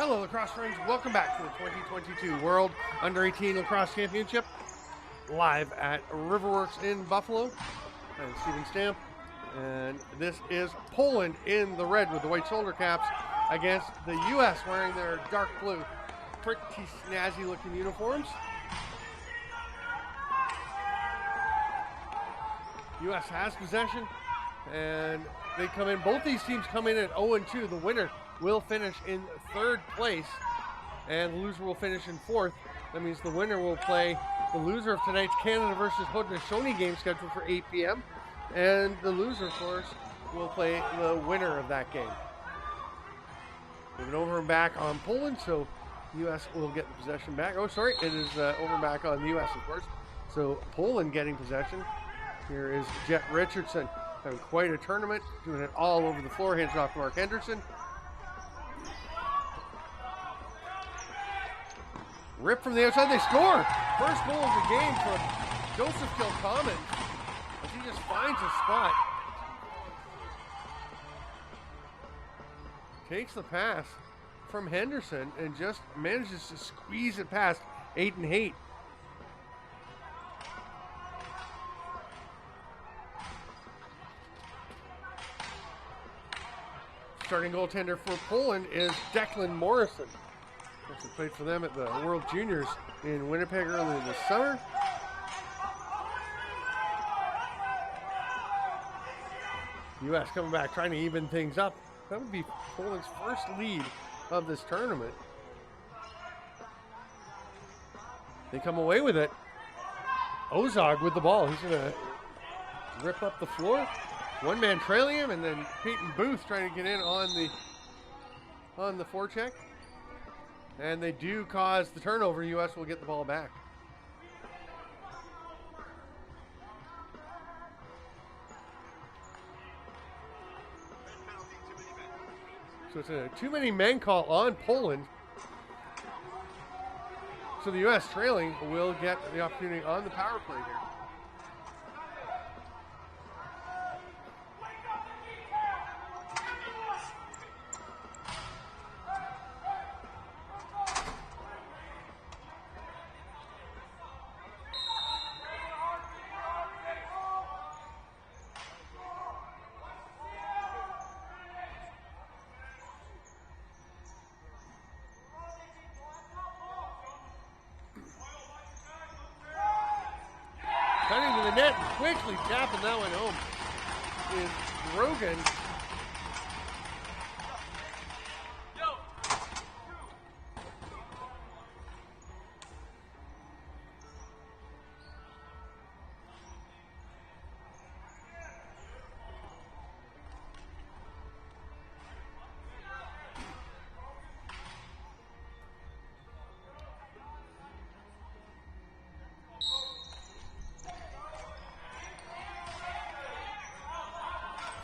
Hello, lacrosse friends. Welcome back to the 2022 World Under-18 Lacrosse Championship, live at RiverWorks in Buffalo. I'm Steven Stamp, and this is Poland in the red with the white shoulder caps against the U.S. wearing their dark blue, pretty snazzy-looking uniforms. U.S. has possession, and they come in. Both these teams come in at 0-2. The winner will finish in third place, and the loser will finish in fourth. That means the winner will play the loser of tonight's Canada versus Haudenosaunee game scheduled for 8 p.m. And the loser, of course, will play the winner of that game. Moving over and back on Poland, so the U.S. will get the possession back. Oh, sorry, it is over and back on the U.S., of course. So Poland getting possession. Here is Jet Richardson having quite a tournament, doing it all over the floor. Hands it off to Mark Henderson. Rip from the outside, they score! First goal of the game from Joseph Kilcommon as he just finds a spot. Takes the pass from Henderson and just manages to squeeze it past Aiden Haight. Starting goaltender for Poland is Declan Morrison. He played for them at the World Juniors in Winnipeg earlier this summer. U.S. coming back, trying to even things up. That would be Poland's first lead of this tournament. They come away with it. Ozog with the ball. He's going to rip up the floor. One man trailing him, and then Peyton Booth trying to get in on the forecheck. And they do cause the turnover. U.S. will get the ball back. So it's a too many men call on Poland. So the U.S. trailing will get the opportunity on the power play here. Cutting to the net, quickly tapping that one home is Grogan.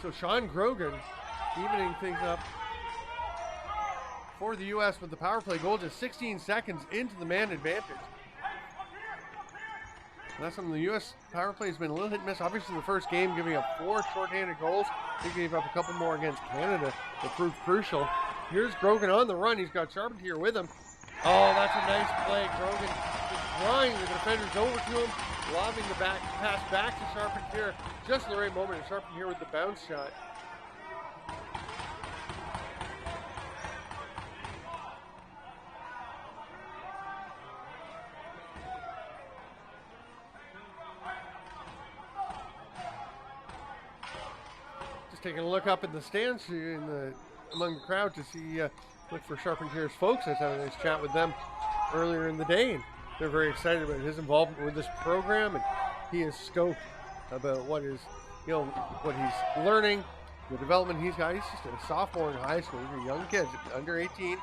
So Sean Grogan evening things up for the U.S. with the power play goal just 16 seconds into the man advantage. And that's something the U.S. power play has been a little hit and miss. Obviously the first game giving up 4 shorthanded goals. They gave up a couple more against Canada that proved crucial. Here's Grogan on the run. He's got Charpentier with him. Oh, that's a nice play. Grogan just drawing the defenders over to him, lobbing the pass back to Charpentier. Just in the right moment, and Charpentier with the bounce shot. Just taking a look up in the stands among the crowd to see, look for Charpentier's folks. I was having a nice chat with them earlier in the day, and they're very excited about his involvement with this program, and he is stoked about what he's learning, the development he's got. He's just a sophomore in high school. These are young kids, under 18.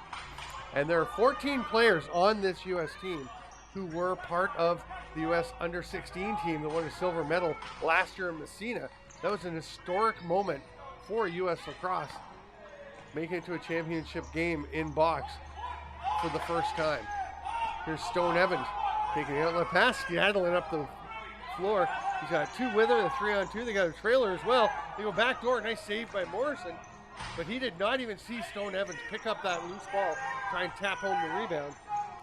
And there are 14 players on this U.S. team who were part of the U.S. under 16 team that won a silver medal last year in Messina. That was an historic moment for U.S. lacrosse, making it to a championship game in box for the first time. Here's Stone Evans taking the outlet pass, skedaddling up the floor. He's got 2 with her, the 3-on-2. They got a trailer as well. They go back door. Nice save by Morrison. but he did not even see Stone Evans pick up that loose ball, try and tap home the rebound.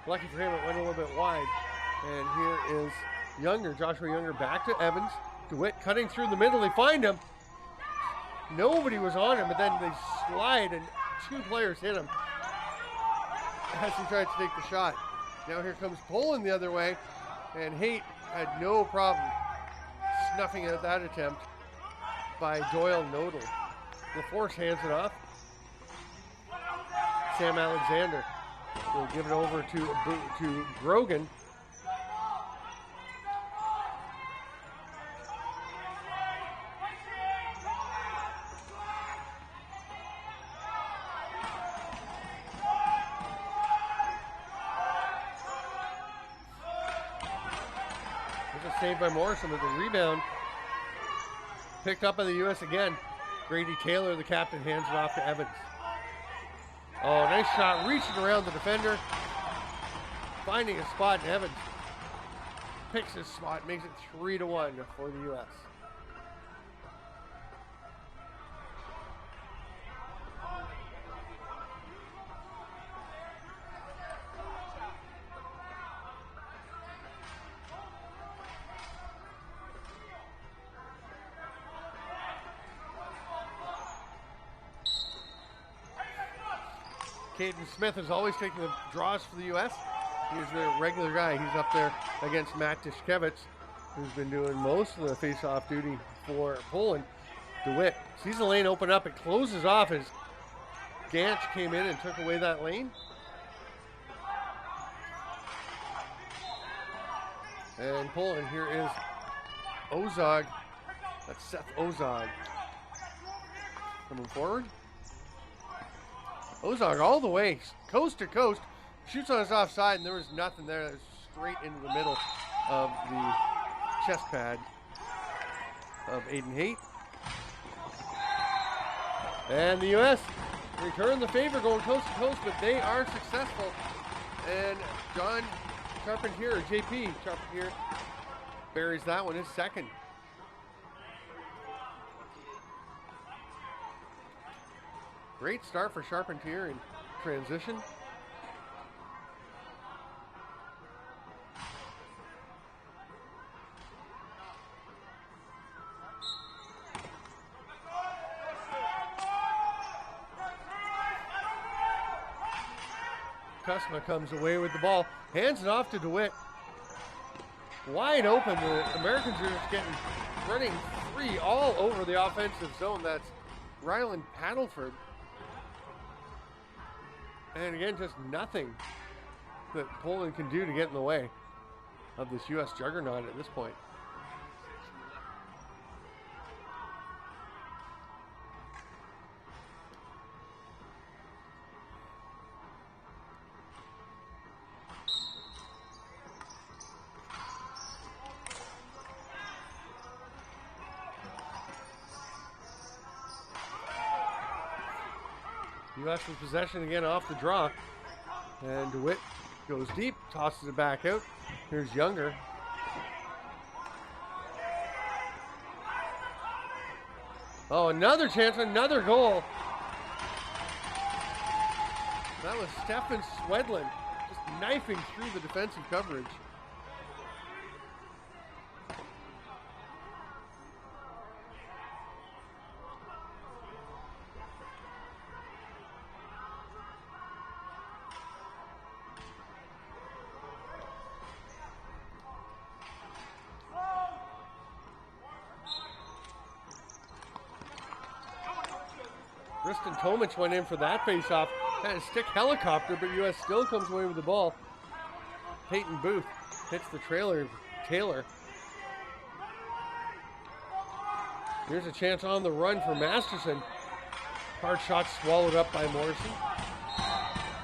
Lucky for him, it went a little bit wide. And here is Younger, Joshua Younger, back to Evans. DeWitt cutting through the middle. They find him. Nobody was on him, but then they slide and two players hit him as he tried to take the shot. Now here comes Poland the other way, and Haight had no problem snuffing out that attempt by Doyle Nodal. LaForce hands it off. Sam Alexander will give it over to Grogan. Saved by Morrison, with the rebound picked up by the U.S. again. Grady Taylor, the captain, hands it off to Evans. Oh, nice shot, reaching around the defender, finding a spot, and Evans picks his spot, makes it 3-1 for the U.S. Caden Smith is always taking the draws for the U.S. He's the regular guy. He's up there against Matt Tishkevich, who's been doing most of the face-off duty for Poland. DeWitt sees the lane open up. It closes off as Ganch came in and took away that lane. And Poland, here is Ozog. That's Seth Ozog coming forward. Ozog all the way, coast to coast, shoots on his offside, and there was nothing there. It was straight into the middle of the chest pad of Aiden Haight. And the U.S. return the favor going coast to coast, but they are successful. And John Charpentier, or JP Charpentier, buries that one, his second. Great start for Charpentier in transition. Kusma comes away with the ball, hands it off to DeWitt. Wide open, the Americans are just getting running free all over the offensive zone. That's Ryland Paddleford. And again, just nothing that Poland can do to get in the way of this U.S. juggernaut at this point. U.S. with possession again off the draw. And DeWitt goes deep, tosses it back out. Here's Younger. Oh, another chance, another goal. That was Stefan Swedlin just knifing through the defensive coverage. Kristen Tomich went in for that face-off. Had a stick helicopter, but U.S. still comes away with the ball. Peyton Booth hits the trailer, Taylor. Here's a chance on the run for Masterson. Hard shot swallowed up by Morrison.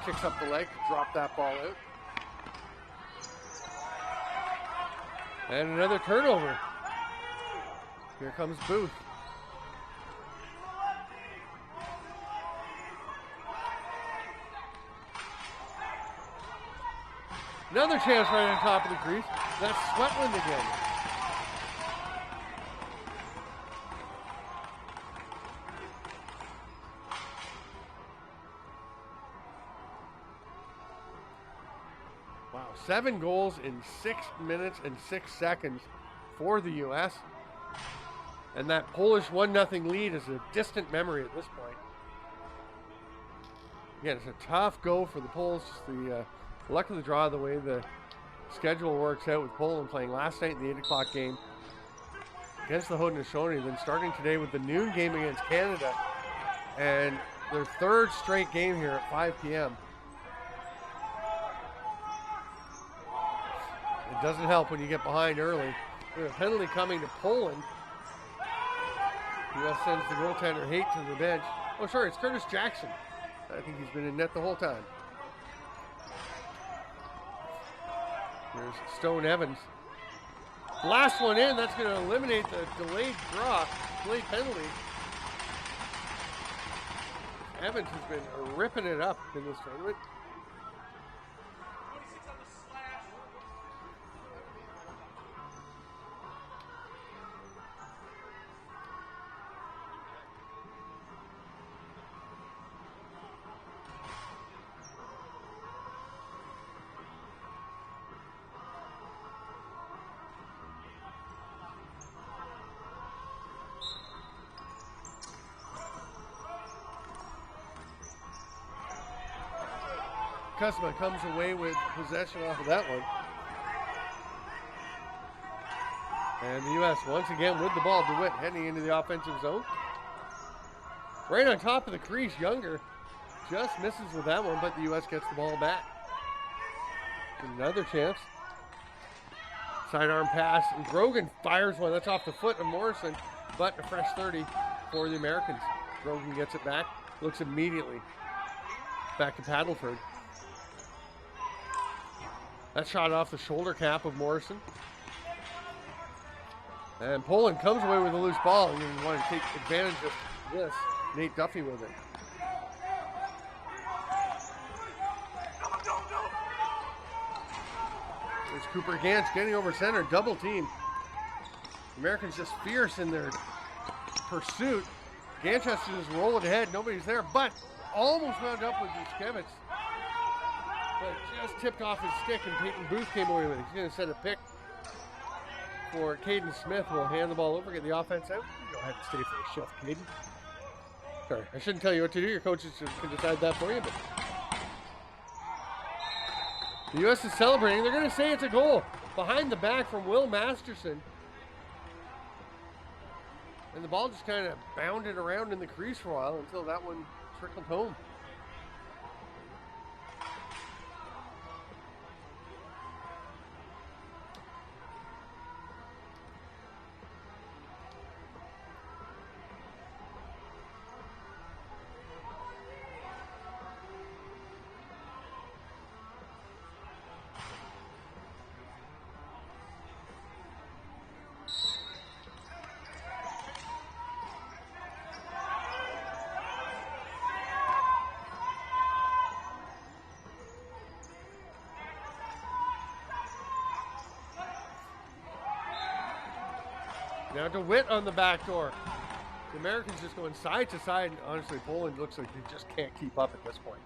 Kicks up the leg, drop that ball out. And another turnover. Here comes Booth. Another chance right on top of the crease. That's Swetland again. 7 goals in 6 minutes and 6 seconds for the U.S. And that Polish 1-0 lead is a distant memory at this point. Again, it's a tough go for the Poles. Just the luck of the draw, the way the schedule works out with Poland playing last night in the 8 o'clock game against the Haudenosaunee, then starting today with the noon game against Canada, and their 3rd straight game here at 5 p.m. It doesn't help when you get behind early. We have a penalty coming to Poland. U.S. sends the goaltender Haight to the bench. Oh, sorry, it's Curtis Jackson. I think he's been in net the whole time. There's Stone Evans. Last one in, that's going to eliminate the delayed penalty. Evans has been ripping it up in this tournament. Kusma comes away with possession off of that one. And the U.S. once again with the ball. DeWitt heading into the offensive zone. Right on top of the crease, Younger just misses with that one, but the U.S. gets the ball back. Another chance. Sidearm pass, and Grogan fires one. That's off the foot of Morrison, but a fresh 30 for the Americans. Grogan gets it back, looks immediately back to Paddleford. That shot off the shoulder cap of Morrison. And Poland comes away with a loose ball, and you want to take advantage of this. Nate Duffy with it. There's Cooper Gantz getting over center, double team. The Americans just fierce in their pursuit. Gantz has to just roll it ahead, nobody's there, but almost wound up with Juszkiewicz. But just tipped off his stick, and Peyton Booth came away with it. He's going to set a pick for Caden Smith. Will hand the ball over, get the offense out. Go ahead and stay for a shift, Caden. Sorry, I shouldn't tell you what to do. Your coaches can decide that for you. But the U.S. is celebrating. They're going to say it's a goal. Behind the back from Will Masterson. And the ball just kind of bounded around in the crease for a while until that one trickled home. Now DeWitt on the back door. The Americans just going side to side. And honestly, Poland looks like they just can't keep up at this point.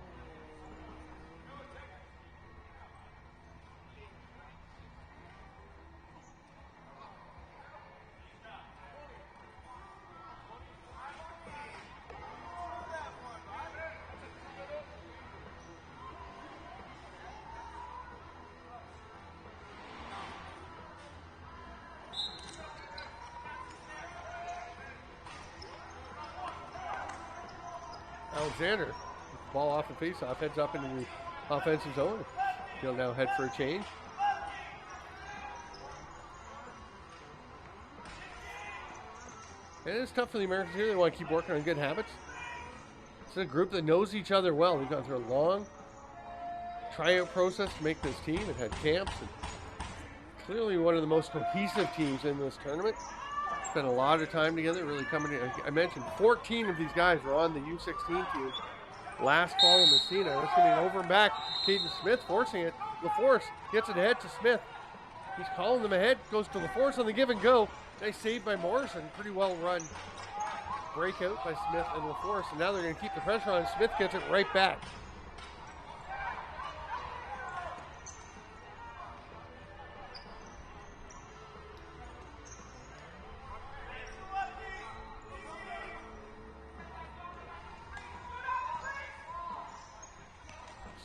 Alexander, ball off the faceoff, heads up into the offensive zone. He'll now head for a change. And it's tough for the Americans here. They want to keep working on good habits. It's a group that knows each other well. They've gone through a long tryout process to make this team. They've had camps. And clearly one of the most cohesive teams in this tournament. Spent a lot of time together, really coming in. I mentioned 14 of these guys were on the U16 team last fall in Messina. It's going to be over and back. Caden Smith forcing it. LaForce gets it ahead to Smith. He's calling them ahead. Goes to LaForce on the give and go. Nice save by Morrison. Pretty well run breakout by Smith and LaForce. And now they're going to keep the pressure on. Smith gets it right back.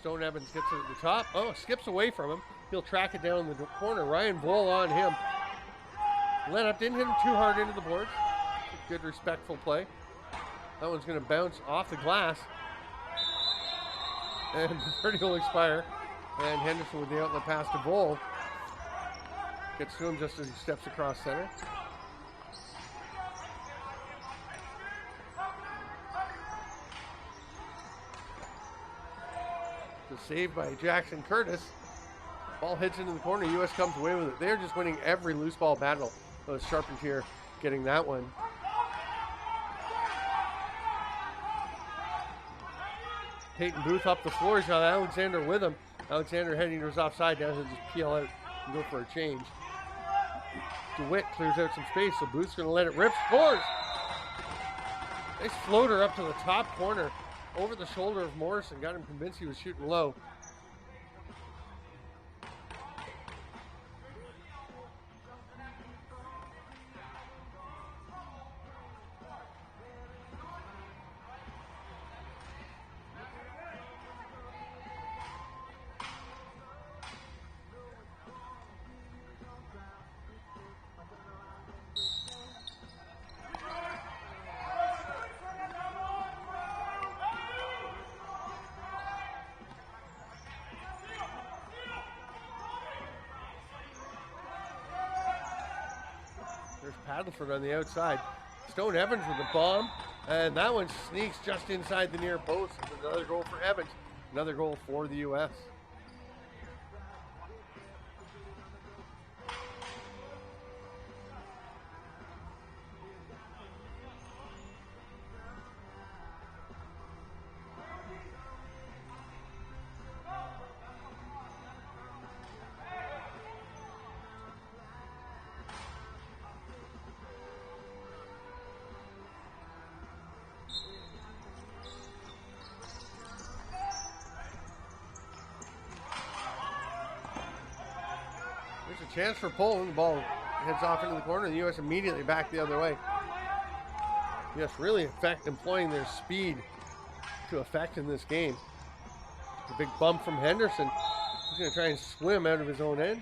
Stone Evans gets it at the top. Oh, skips away from him. He'll track it down in the corner. Ryan Voll on him. Let up, didn't hit him too hard into the boards. Good, respectful play. That one's going to bounce off the glass. And the 30 will expire. And Henderson with the outlet pass to Voll. Gets to him just as he steps across center. The save by Jackson Curtis. Ball hits into the corner. U.S. comes away with it. They're just winning every loose ball battle. That was Charpentier getting that one. Peyton Booth up the floor. He's got Alexander with him. Alexander heading to his offside. Now he'll just peel out and go for a change. DeWitt clears out some space, so Booth's going to let it rip. Scores! Nice floater up to the top corner over the shoulder of Morrison. Got him convinced he was shooting low. Paddleford on the outside. Stone Evans with the bomb, and that one sneaks just inside the near post. Another goal for Evans, another goal for the U.S. Chance for Poland. The ball heads off into the corner, and the U.S. immediately back the other way. U.S. really employing their speed to effect in this game. A big bump from Henderson. He's going to try and swim out of his own end.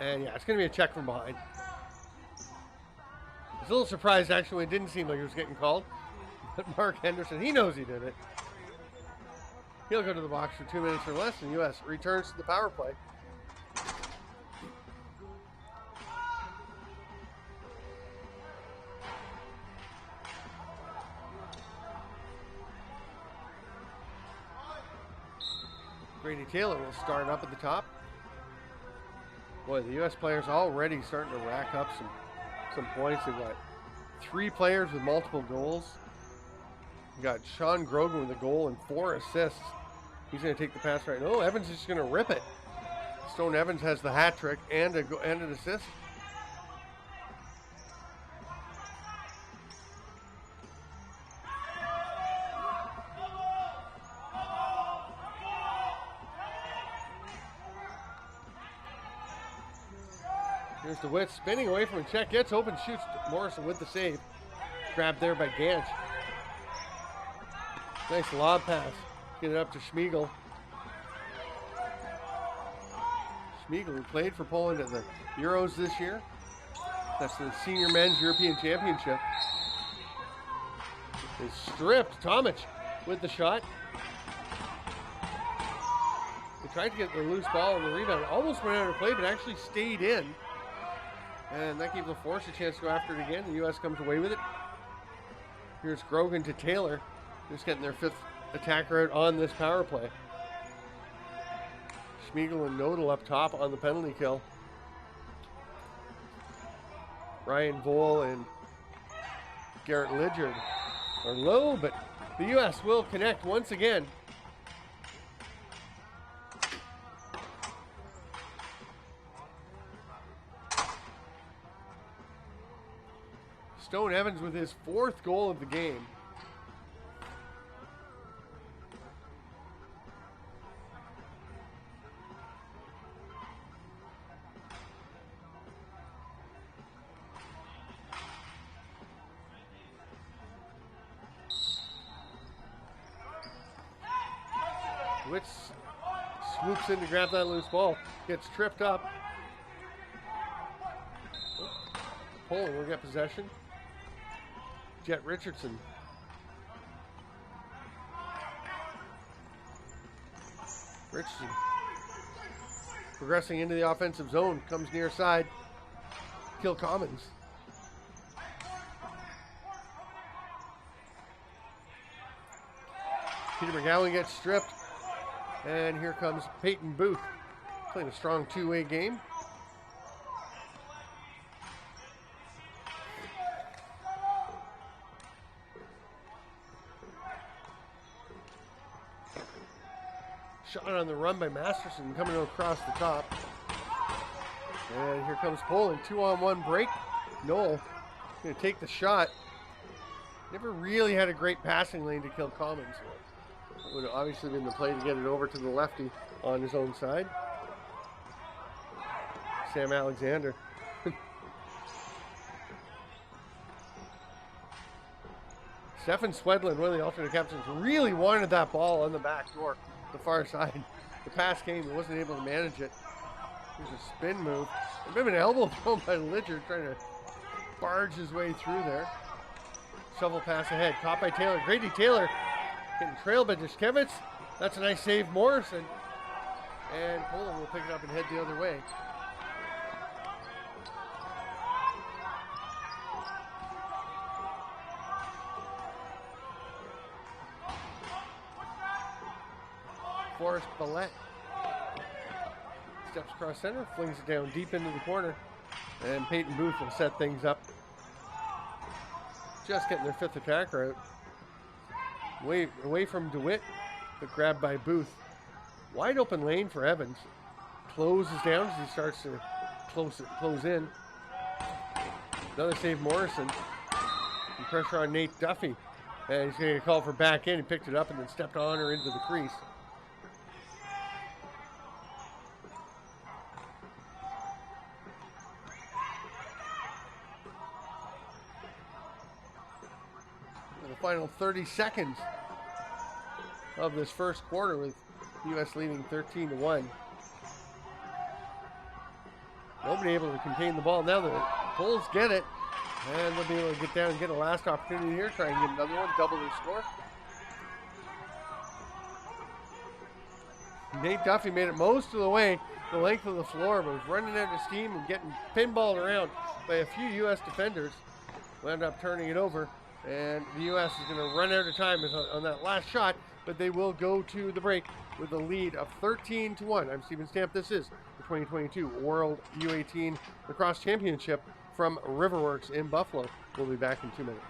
And yeah, it's going to be a check from behind. I was a little surprised actually when it didn't seem like it was getting called. But Mark Henderson, he knows he did it. He'll go to the box for 2 minutes or less, and U.S. returns to the power play. Brady Taylor will start up at the top. Boy, the U.S. players already starting to rack up some points. They've got 3 players with multiple goals. We've got Sean Grogan with a goal and 4 assists. He's going to take the pass right now. Oh, Evans is just going to rip it. Stone Evans has the hat trick and an assist. Here's DeWitt spinning away from a check. Gets open, shoots Morrison with the save. Grabbed there by Ganch. Nice lob pass. Get it up to Schmiegel. Schmiegel, who played for Poland at the Euros this year. That's the senior men's European Championship. They stripped Tomic with the shot. They tried to get the loose ball and the rebound. Almost went out of play, but actually stayed in. And that gave the Force a chance to go after it again. The U.S. comes away with it. Here's Grogan to Taylor. Just getting their 5th attacker out on this power play. Schmiegel and Nodal up top on the penalty kill. Ryan Voll and Garrett Lidgard are low, but the U.S. will connect once again. Stone Evans with his 4th goal of the game. DeWitt swoops in to grab that loose ball. Gets tripped up. Poland will get possession. Jet Richardson. Richardson progressing into the offensive zone. Comes near side. Kill Commons. Peter McGowan gets stripped. And here comes Peyton Booth. Playing a strong two-way game. Shot on the run by Masterson coming across the top. And here comes Poland. 2-on-1 break. Noel going to take the shot. Never really had a great passing lane to kill Commons. Would have obviously been the play to get it over to the lefty on his own side. Sam Alexander. Stefan Swedlin, one of the alternate captains, really wanted that ball on the back door, the far side. The pass came, he wasn't able to manage it. There's a spin move. A bit of an elbow thrown by Lidger, trying to barge his way through there. Shovel pass ahead, caught by Taylor. Grady Taylor getting trailed by Dishkevitz. That's a nice save, Morrison. And Poland will pick it up and head the other way. Forrest Ballette steps across center, flings it down deep into the corner, and Peyton Booth will set things up. Just getting their fifth attacker out. Away from DeWitt, but grabbed by Booth. Wide open lane for Evans. Closes down as he starts to close in. Another save, Morrison. Some pressure on Nate Duffy. And he's going to get called for back in. He picked it up and then stepped on her into the crease. Final 30 seconds of this first quarter with U.S. leading 13-1. Nobody able to contain the ball. Now the Bulls get it, and they'll be able to get down and get a last opportunity here. Try and get another one, double their score. Nate Duffy made it most of the way the length of the floor, but was running out of steam and getting pinballed around by a few U.S. defenders. Wound up turning it over. And the U.S. is going to run out of time on that last shot, but they will go to the break with a lead of 13-1. I'm Stephen Stamp. This is the 2022 World U18 Lacrosse Championship from RiverWorks in Buffalo. We'll be back in 2 minutes.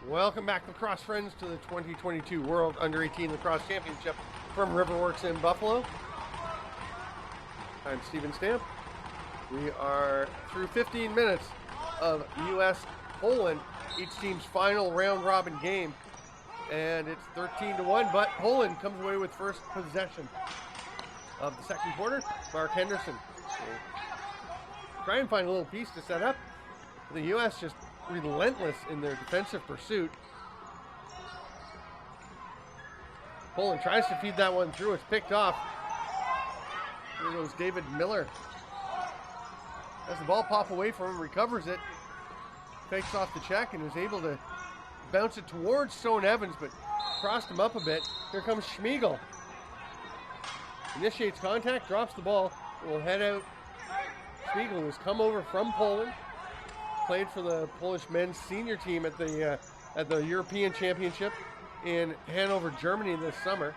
Welcome back, lacrosse friends, to the 2022 World Under-18 Lacrosse Championship from RiverWorks in Buffalo. I'm Steven Stamp. We are through 15 minutes of U.S.-Poland, each team's final round-robin game. And it's 13-1, but Poland comes away with first possession of the second quarter. Mark Henderson will try and find a little piece to set up. The U.S. just relentless in their defensive pursuit. Poland tries to feed that one through. It's picked off. Here goes David Miller. As the ball pop away from him, recovers it, fakes off the check, and is able to bounce it towards Stone Evans, but crossed him up a bit. Here comes Schmiegel. Initiates contact, drops the ball, and will head out. Schmiegel has come over from Poland, played for the Polish men's senior team at the European Championship in Hanover, Germany this summer.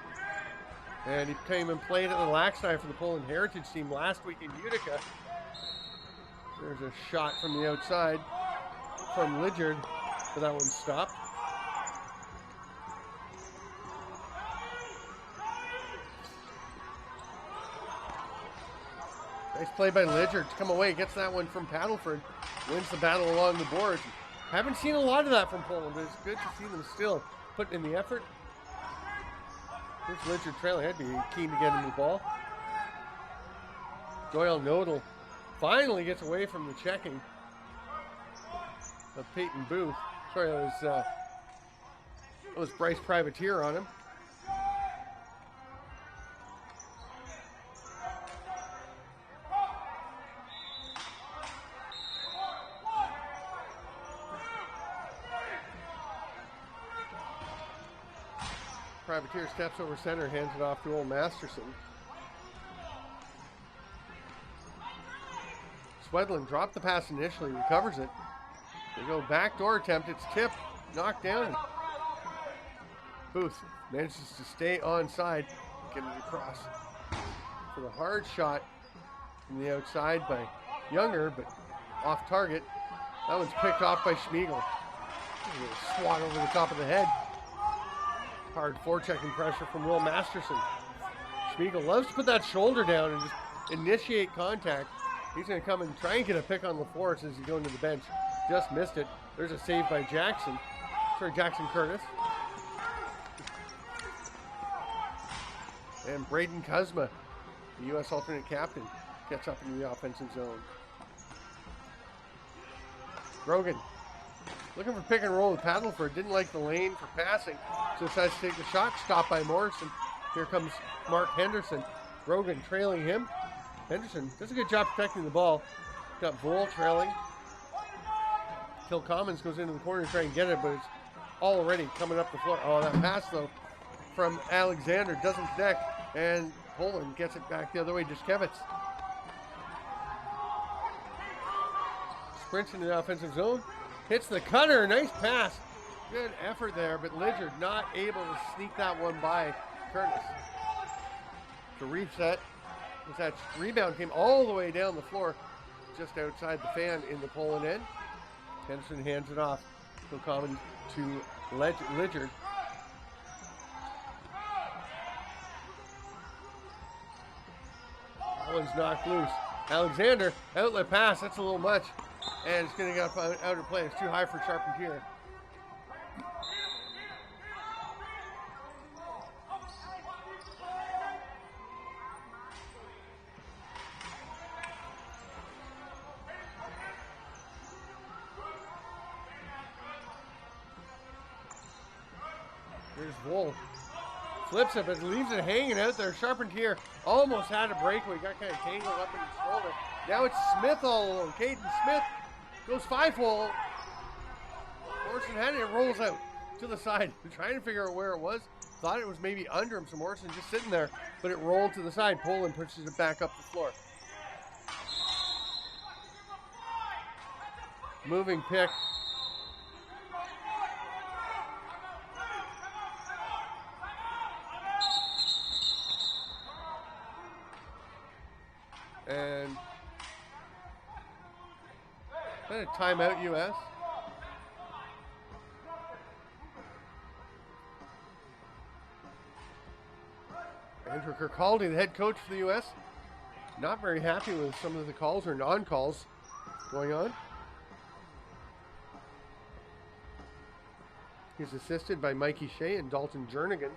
And he came and played at the Lacrosse for the Poland Heritage team last week in Utica. There's a shot from the outside from Lydyard, but that one stopped. Nice play by Lydyard to come away, gets that one from Paddleford, wins the battle along the boards. Haven't seen a lot of that from Poland, but it's good to see them still put in the effort. Here's Lydyard trailing. I'd be keen to get him the ball. Doyle Nodal finally gets away from the checking of Peyton Booth. Sorry, that was Bryce Privateer on him. Privateer steps over center, hands it off to old Masterson. Swedlin dropped the pass initially, recovers it. They go backdoor attempt, it's tipped, knocked down. Booth manages to stay onside, get it across. For the hard shot from the outside by Younger, but off target. That one's picked off by Schmiegel. A little swat over the top of the head. Hard forechecking pressure from Will Masterson. Schmiegel loves to put that shoulder down and just initiate contact. He's going to come and try and get a pick on LaForce as he's going to the bench. Just missed it. There's a save by Jackson Curtis. And Braden Kuzma, the U.S. alternate captain, gets up into the offensive zone. Grogan looking for pick and roll with Paddleford. Didn't like the lane for passing, so decides to take the shot. Stopped by Morrison. Here comes Mark Henderson. Grogan trailing him. Henderson does a good job protecting the ball. Got Vole trailing. Phil Commons goes into the corner to try and get it, but it's already coming up the floor. Oh, that pass, though, from Alexander doesn't connect, and Poland gets it back the other way. Dushkevitz sprints into the offensive zone. Hits the cutter. Nice pass. Good effort there, but Lydyard not able to sneak that one by Curtis. To reset. That rebound came all the way down the floor, just outside the fan in the Poland end. Henderson hands it off. Phil Commons to Lydyard. That one's knocked loose. Alexander, outlet pass. That's a little much. And it's going to get out of play. It's too high for Charpentier. Here's Vole. Flips it, but leaves it hanging out there. Charpentier almost had a breakaway. Got kind of tangled up in his shoulder. Now it's Smith all alone. Caden Smith goes 5-hole. Morrison had it. It rolls out to the side. Trying to figure out where it was. Thought it was maybe under him. So Morrison just sitting there. But it rolled to the side. Poland pushes it back up the floor. Moving pick. And a timeout, U.S. Andrew Kirkcaldy, the head coach for the U.S., not very happy with some of the calls or non-calls going on. He's assisted by Mikey Shea and Dalton Jernigan.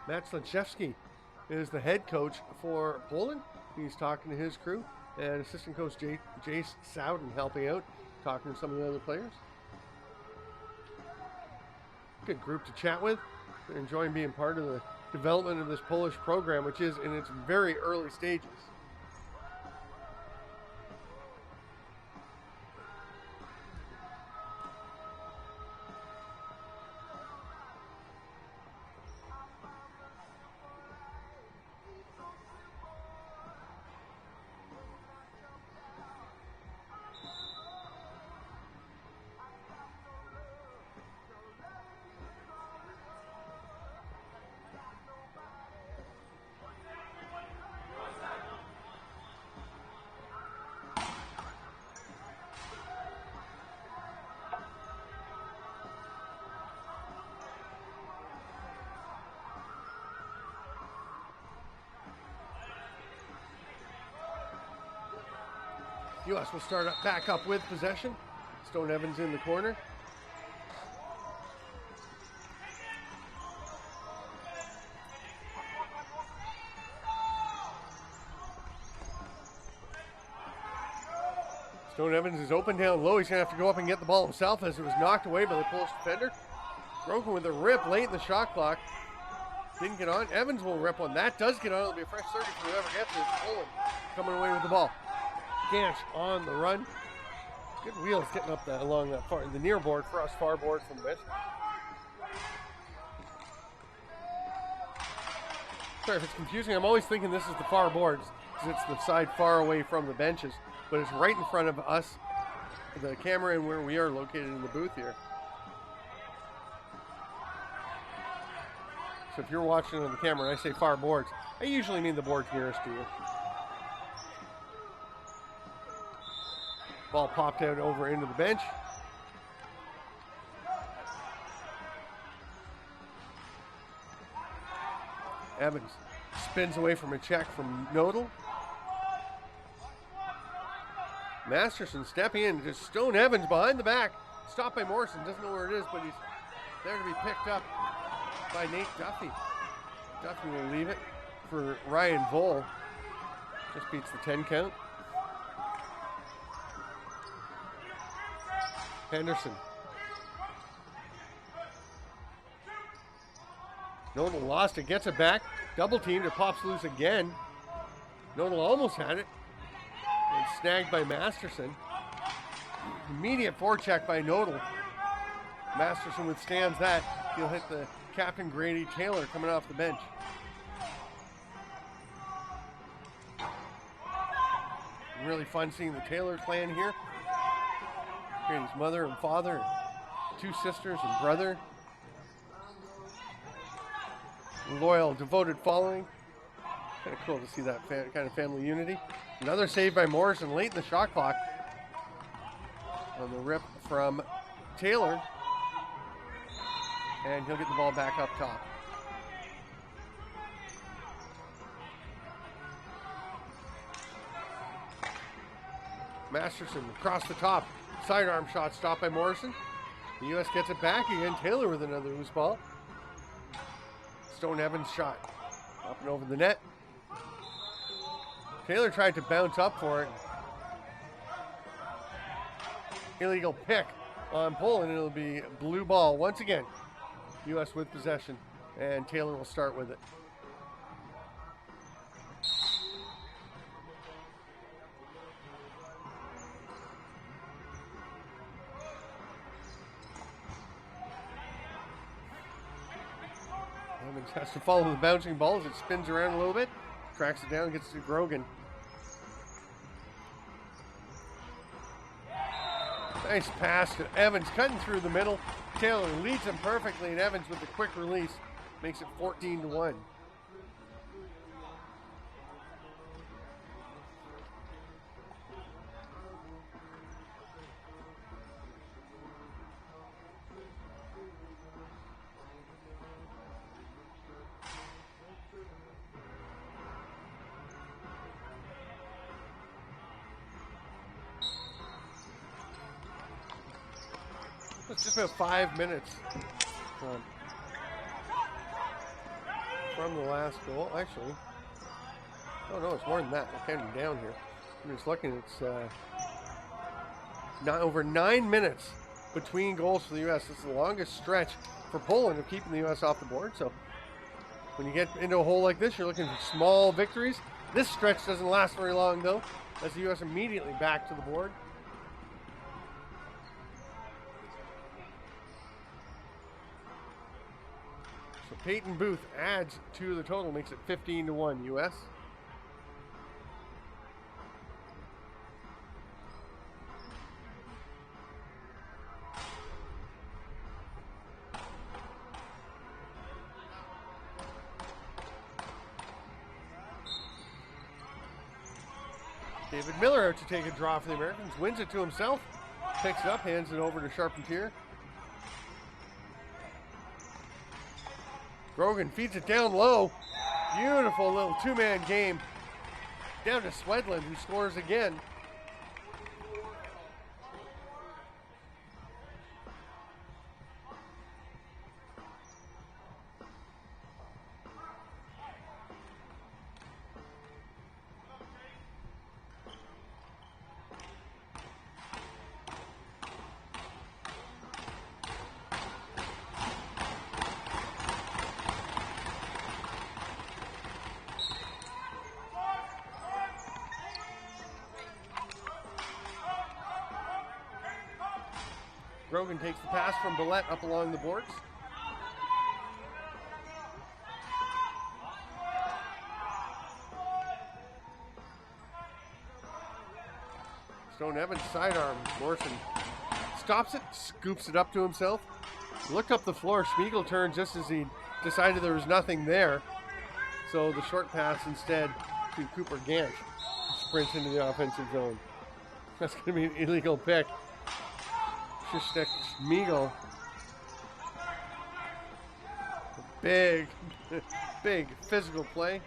Matt Sledczewski is the head coach for Poland. He's talking to his crew, and assistant coach Jace Sowden helping out, talking to some of the other players. Good group to chat with. They're enjoying being part of the development of this Polish program, which is in its very early stages. U.S. will start back up with possession. Stone Evans in the corner. Stone Evans is open down low. He's going to have to go up and get the ball himself as it was knocked away by the Polish defender. Broken with a rip late in the shot clock. Didn't get on. Evans will rip one. That does get on. It'll be a fresh 30 for whoever gets it. Poland coming away with the ball. Ganch on the run. Good wheels getting up along that far, the near board, cross far board from the bench. Sorry if it's confusing. I'm always thinking this is the far boards because it's the side far away from the benches, but it's right in front of us, the camera, and where we are located in the booth here. So if you're watching on the camera and I say far boards, I usually mean the boards nearest to you. Ball popped out over into the bench. Evans spins away from a check from Nodal. Masterson stepping in, just Stone Evans behind the back. Stopped by Morrison, doesn't know where it is, but he's there to be picked up by Nate Duffy. Duffy will leave it for Ryan Vole. Just beats the 10 count. Henderson. Nodal lost it, gets it back. Double teamed, it pops loose again. Nodal almost had it. It's snagged by Masterson. Immediate forecheck by Nodal. Masterson withstands that. He'll hit the Captain Grady Taylor coming off the bench. Really fun seeing the Taylor clan here. Grady's mother and father, two sisters and brother. Loyal, devoted following. Kind of cool to see that kind of family unity. Another save by Morrison late in the shot clock. On the rip from Taylor. And he'll get the ball back up top. Masterson across the top. Sidearm shot stopped by Morrison. The U.S. gets it back again. Taylor with another loose ball. Stone Evans shot. Up and over the net. Taylor tried to bounce up for it. Illegal pick on Poland. It'll be blue ball once again. U.S. with possession. And Taylor will start with it. Evans has to follow the bouncing ball as it spins around a little bit. Tracks it down, gets to Grogan. Nice pass to Evans, cutting through the middle. Taylor leads him perfectly, and Evans with the quick release makes it 14-1. it's just about 5 minutes from the last goal. Actually, oh no, it's more than that. I'm counting down here. I'm just looking. It's not over 9 minutes between goals for the U.S. This is the longest stretch for Poland of keeping the U.S. off the board. So when you get into a hole like this, you're looking for small victories. This stretch doesn't last very long, though, as the U.S. immediately back to the board. So Peyton Booth adds to the total, makes it 15-1 U.S. David Miller out to take a draw for the Americans, wins it to himself, picks it up, hands it over to Charpentier. Grogan feeds it down low. Beautiful little two-man game. Down to Swedland, who scores again. Grogan takes the pass from Billette up along the boards. Stone Evans sidearm. Morrison stops it, scoops it up to himself. Looked up the floor. Schmiegel turned just as he decided there was nothing there. So the short pass instead to Cooper Gant. Sprints into the offensive zone. That's going to be an illegal pick. Krzysztof Schmiegel. Big physical play.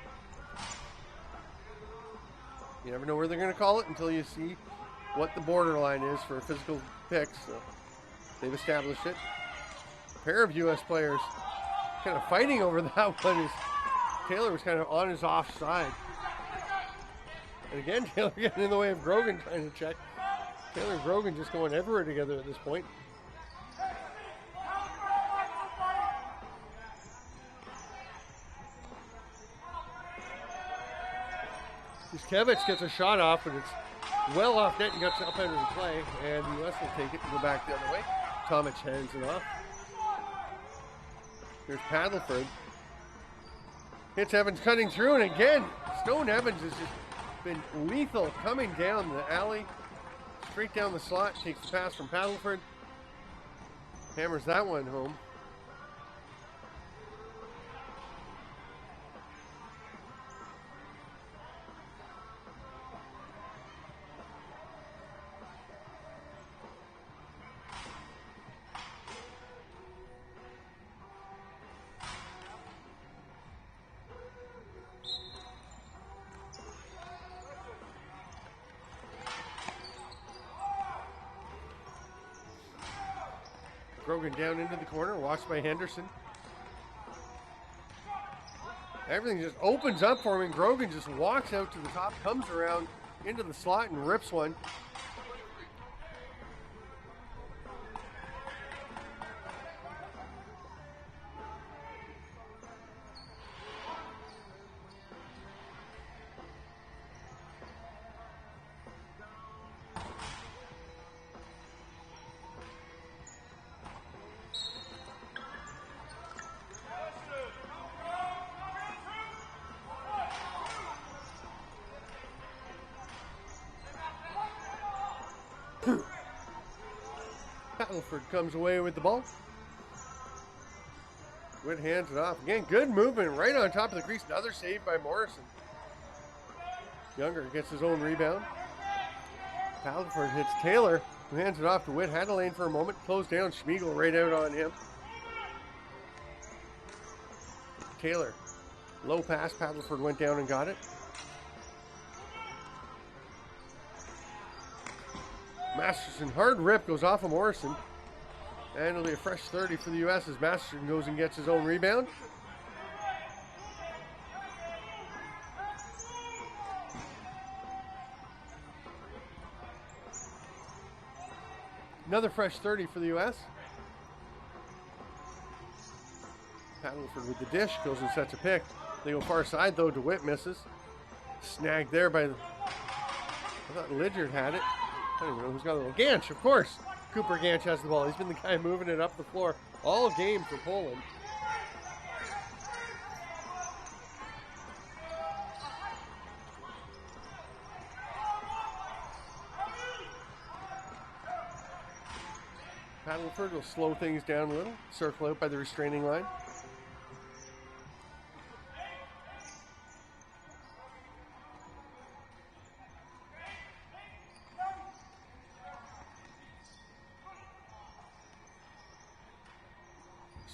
You never know where they're going to call it until you see what the borderline is for a physical pick. So they've established it. A pair of U.S. players kind of fighting over that one. Taylor was kind of on his offside. And again, Taylor getting in the way of Grogan trying to check. Taylor and Grogan just going everywhere together at this point. Juszkiewicz gets a shot off, but it's well off net and gets up under the play, and the U.S. will take it and go back the other way. Tomic hands it off. Here's Paddleford. Hits Evans cutting through, and again, Stone Evans has just been lethal coming down the alley. Straight down the slot, takes the pass from Paddleford. Hammers that one home. Grogan down into the corner, watched by Henderson. Everything just opens up for him, and Grogan just walks out to the top, comes around into the slot and rips one. Paddleford comes away with the ball. Witt hands it off. Again, good movement right on top of the crease. Another save by Morrison. Younger gets his own rebound. Paddleford hits Taylor, who hands it off to Witt. Had a lane for a moment. Closed down. Schmiegel right out on him. Taylor. Low pass. Paddleford went down and got it. Masterson, hard rip, goes off of Morrison. And it'll be a fresh 30 for the U.S. as Masterson goes and gets his own rebound. Another fresh 30 for the U.S. Paddleford with the dish, goes and sets a pick. They go far side though, DeWitt misses. Snagged there by, I thought Lidgard had it. I don't even know who's got the ball. Ganch, of course. Cooper Ganch has the ball. He's been the guy moving it up the floor all game for Poland. Paddleford will slow things down a little, circle out by the restraining line.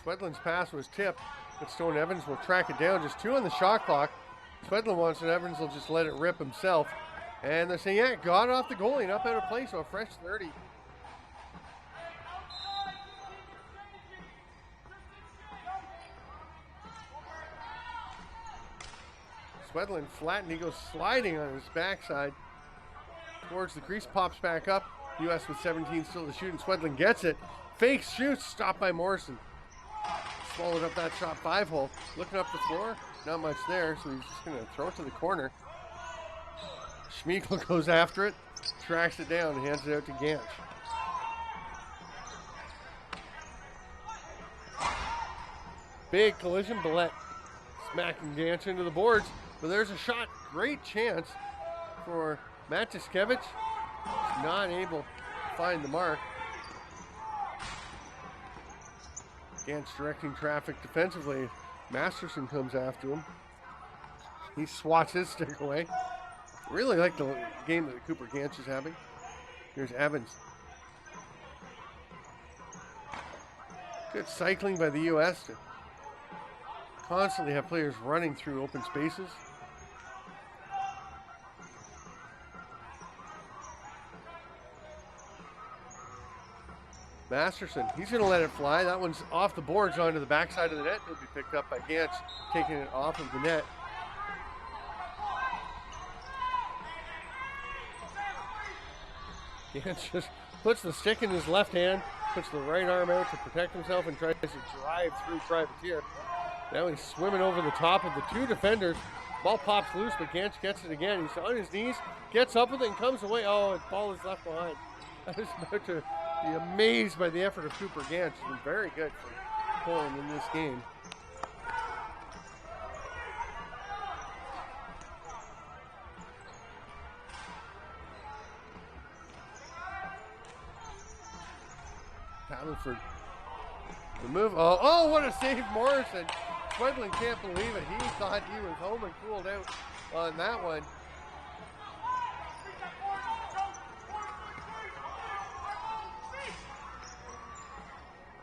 Swedlin's pass was tipped, but Stone Evans will track it down. Just 2 on the shot clock. Swedlin wants it, Evans will just let it rip himself. And they're saying, yeah, got it off the goalie and up out of play, so a fresh 30. Swedlin flattened, he goes sliding on his backside towards the crease, pops back up. U.S. with 17 still to shoot, and Swedlin gets it. Fakes, shoots, stopped by Morrison. Swallowed up that shot 5-hole. Looking up the floor, not much there, so he's just going to throw it to the corner. Schmeichel goes after it, tracks it down, and hands it out to Ganch. Big collision, Billette smacking Ganch into the boards, but there's a shot. Great chance for Matt Tiskevich. Not able to find the mark. Ganch directing traffic defensively. Masterson comes after him. He swats his stick away. Really like the game that Cooper Ganch is having. Here's Evans. Good cycling by the U.S. to constantly have players running through open spaces. Masterson, he's going to let it fly. That one's off the boards onto the backside of the net. It'll be picked up by Ganch, taking it off of the net. Ganch just puts the stick in his left hand, puts the right arm out to protect himself, and tries to drive through Privateer. Now he's swimming over the top of the 2 defenders. Ball pops loose, but Ganch gets it again. He's on his knees, gets up with it, and comes away. Oh, the ball is left behind. I was about to be amazed by the effort of Cooper Ganch. He's been very good for Poland in this game. Paddleford. The move. Oh, what a save, Morrison. Swedlin can't believe it. He thought he was home and cooled out on that one.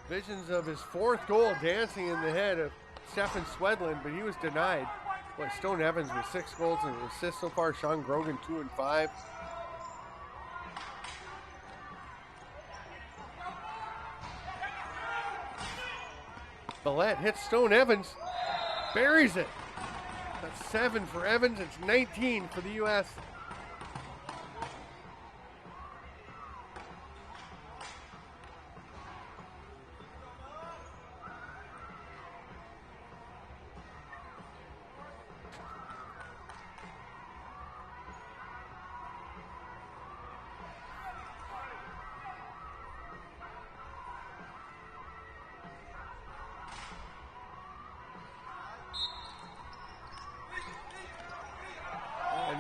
Visions of his 4th goal dancing in the head of Stefan Swedlin, but he was denied. Boy, Stone Evans with 6 goals and an assist so far. Sean Grogan 2 and 5. Billette hits Stone Evans, buries it. That's 7 for Evans. It's 19 for the U.S.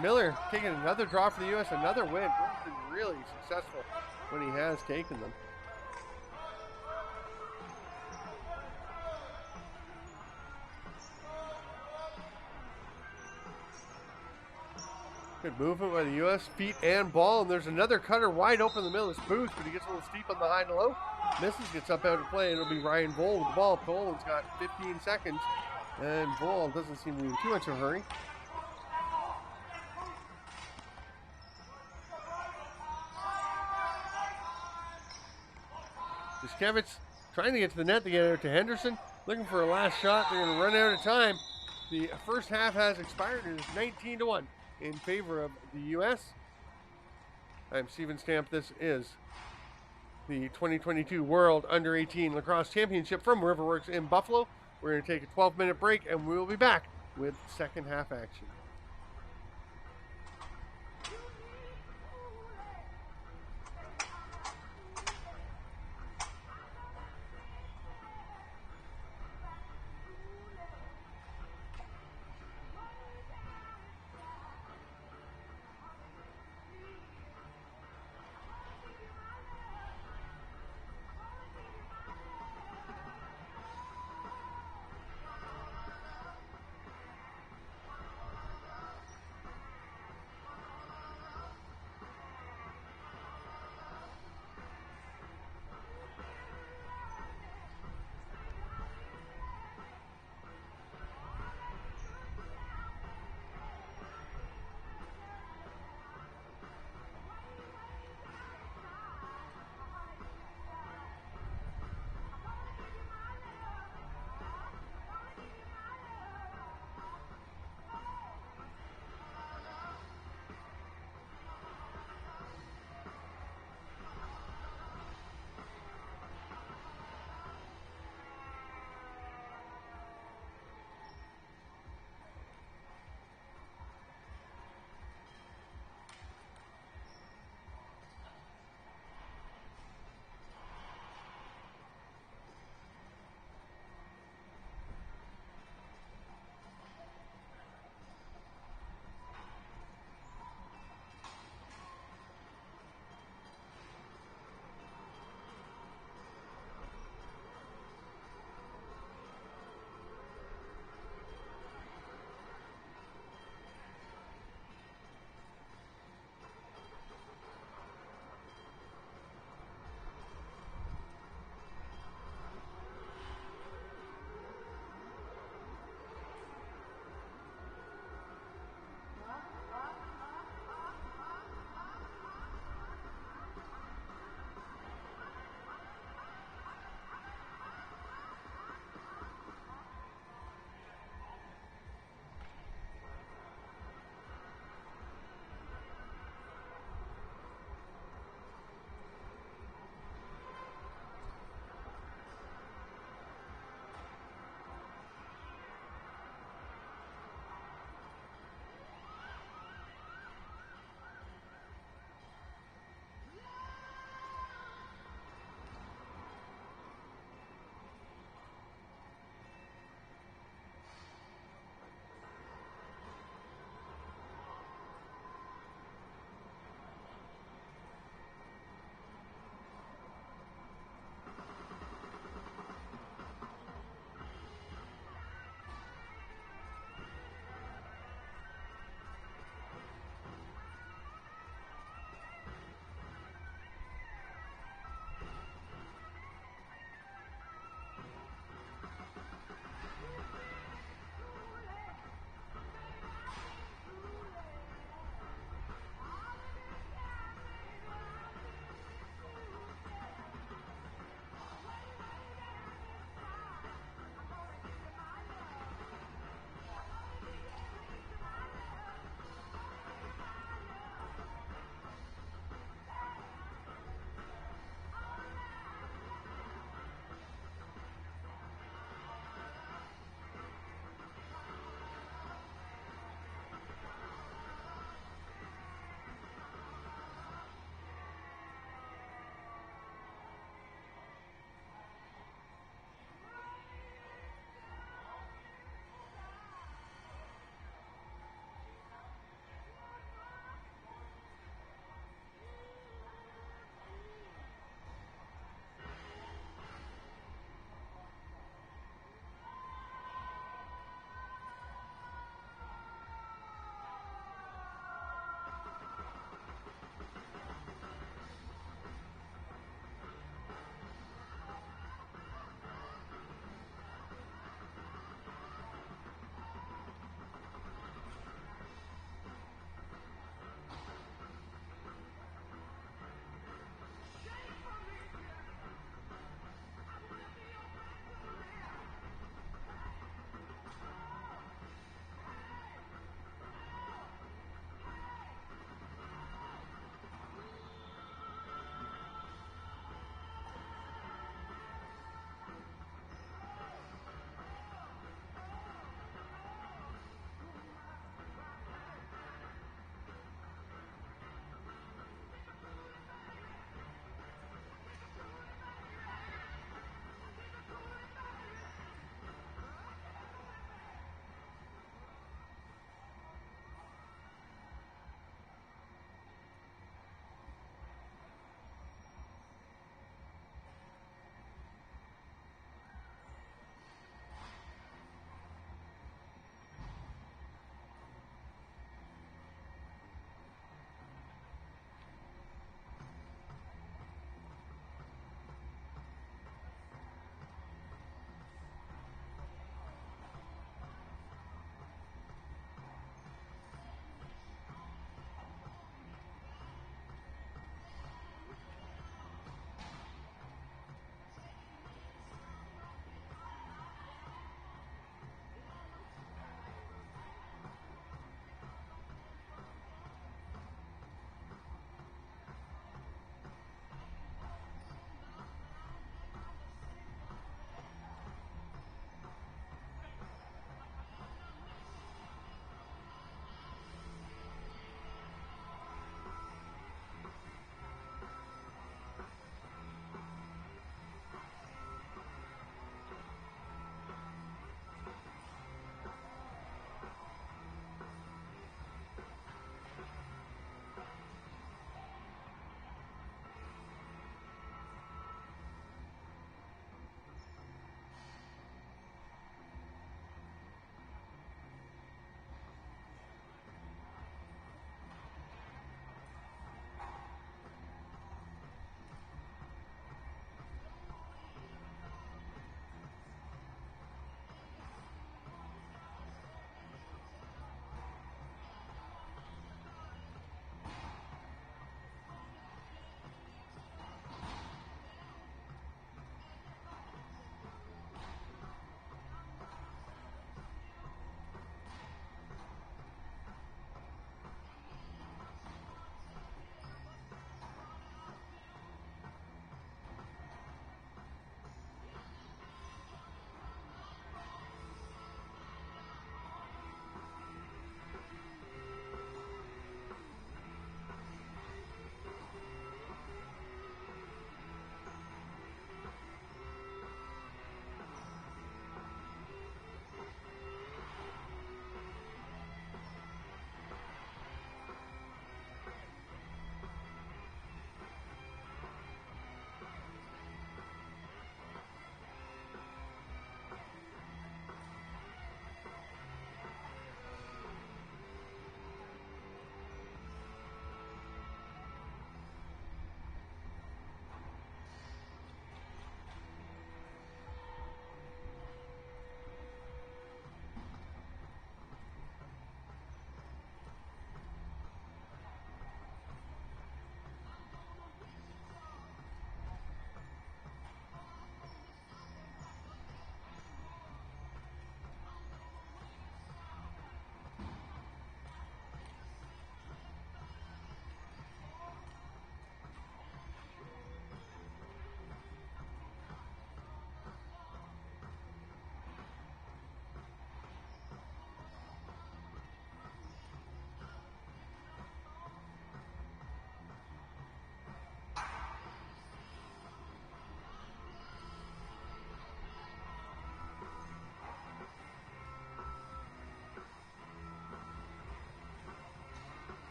Miller taking another draw for the U.S., another win. He's been really successful when he has taken them. Good movement by the U.S., feet and ball, and there's another cutter wide open in the middle. It's Booth, but he gets a little steep on the high and low. Misses, gets up out of play, and it'll be Ryan Voll with the ball. Poland's got 15 seconds, and Voll doesn't seem to be in too much of a hurry. Duskevitz trying to get to the net to get out to Henderson. Looking for a last shot. They're going to run out of time. The first half has expired. It is 19-1 in favor of the U.S. I'm Steven Stamp. This is the 2022 World Under-18 Lacrosse Championship from RiverWorks in Buffalo. We're going to take a 12-minute break, and we will be back with second half action.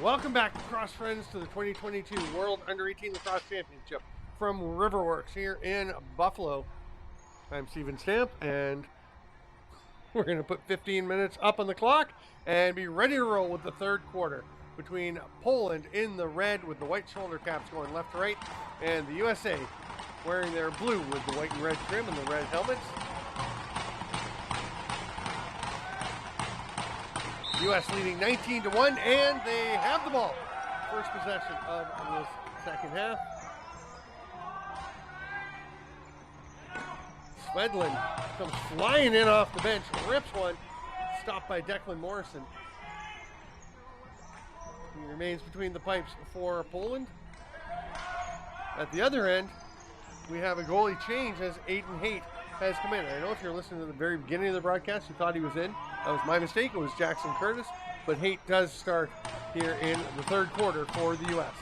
Welcome back, Lacrosse friends, to the 2022 World Under-18 Lacrosse Championship from RiverWorks here in Buffalo. I'm Steven Stamp, and we're going to put 15 minutes up on the clock and be ready to roll with the third quarter between Poland in the red with the white shoulder caps going left to right, and the USA wearing their blue with the white and red trim and the red helmets. U.S. leading 19-1, and they have the ball. First possession of this second half. Svedlin comes flying in off the bench, rips one, stopped by Declan Morrison. He remains between the pipes for Poland. At the other end, we have a goalie change as Aiden Haight has come in. I know if you're listening to the very beginning of the broadcast, you thought he was in. That was my mistake. It was Jackson Curtis, but Haight does start here in the third quarter for the U.S.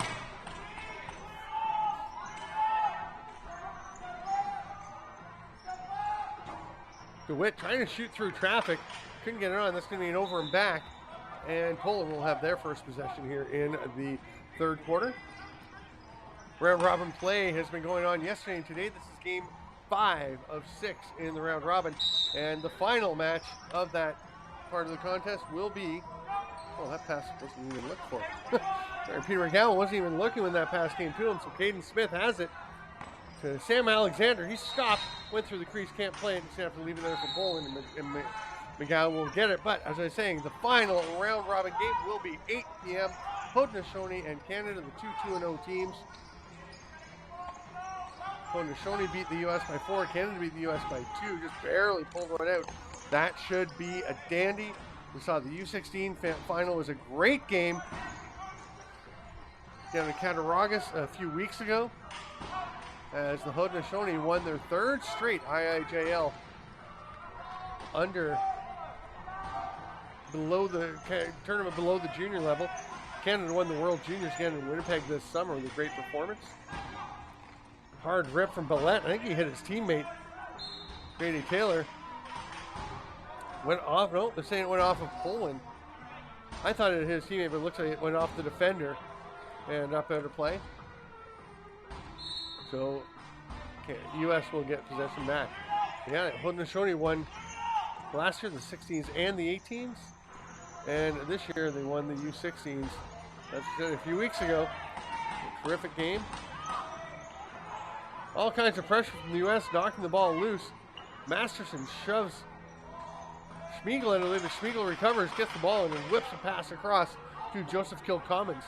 DeWitt trying to shoot through traffic. Couldn't get it on. That's going to be an over and back. And Poland will have their first possession here in the third quarter. Round robin play has been going on yesterday and today. This is game 5 of 6 in the round robin. And the final match of that part of the contest will be, oh, that pass wasn't even looked for. Sorry, Peter McGowan wasn't even looking when that pass came to him. So Caden Smith has it to Sam Alexander. He stopped, went through the crease, can't play it, and have to leave it there for Poland, and McGowan will get it. But as I was saying, the final round robin game will be 8 p.m. Haudenosaunee and Canada, the 2-2-0 teams. Haudenosaunee beat the U.S. by 4. Canada beat the U.S. by 2. Just barely pulled one out. That should be a dandy. We saw the U16 final was a great game down in Cattaraugus a few weeks ago, as the Haudenosaunee won their third straight IIJL below the tournament below the junior level. Canada won the World Juniors again in Winnipeg this summer with a great performance. Hard rip from Billette. I think he hit his teammate, Grady Taylor. Went off. No, they're saying it went off of Poland. I thought it hit his teammate, but it looks like it went off the defender and up out of play. So, U.S. will get possession back. Yeah, Haudenosaunee won last year the 16s and the 18s, and this year they won the U16s. That's a few weeks ago. A terrific game. All kinds of pressure from the U.S. knocking the ball loose. Masterson shoves Schmiegel out of the way. Schmiegel recovers, gets the ball, and then whips a pass across to Joseph Kilcommons,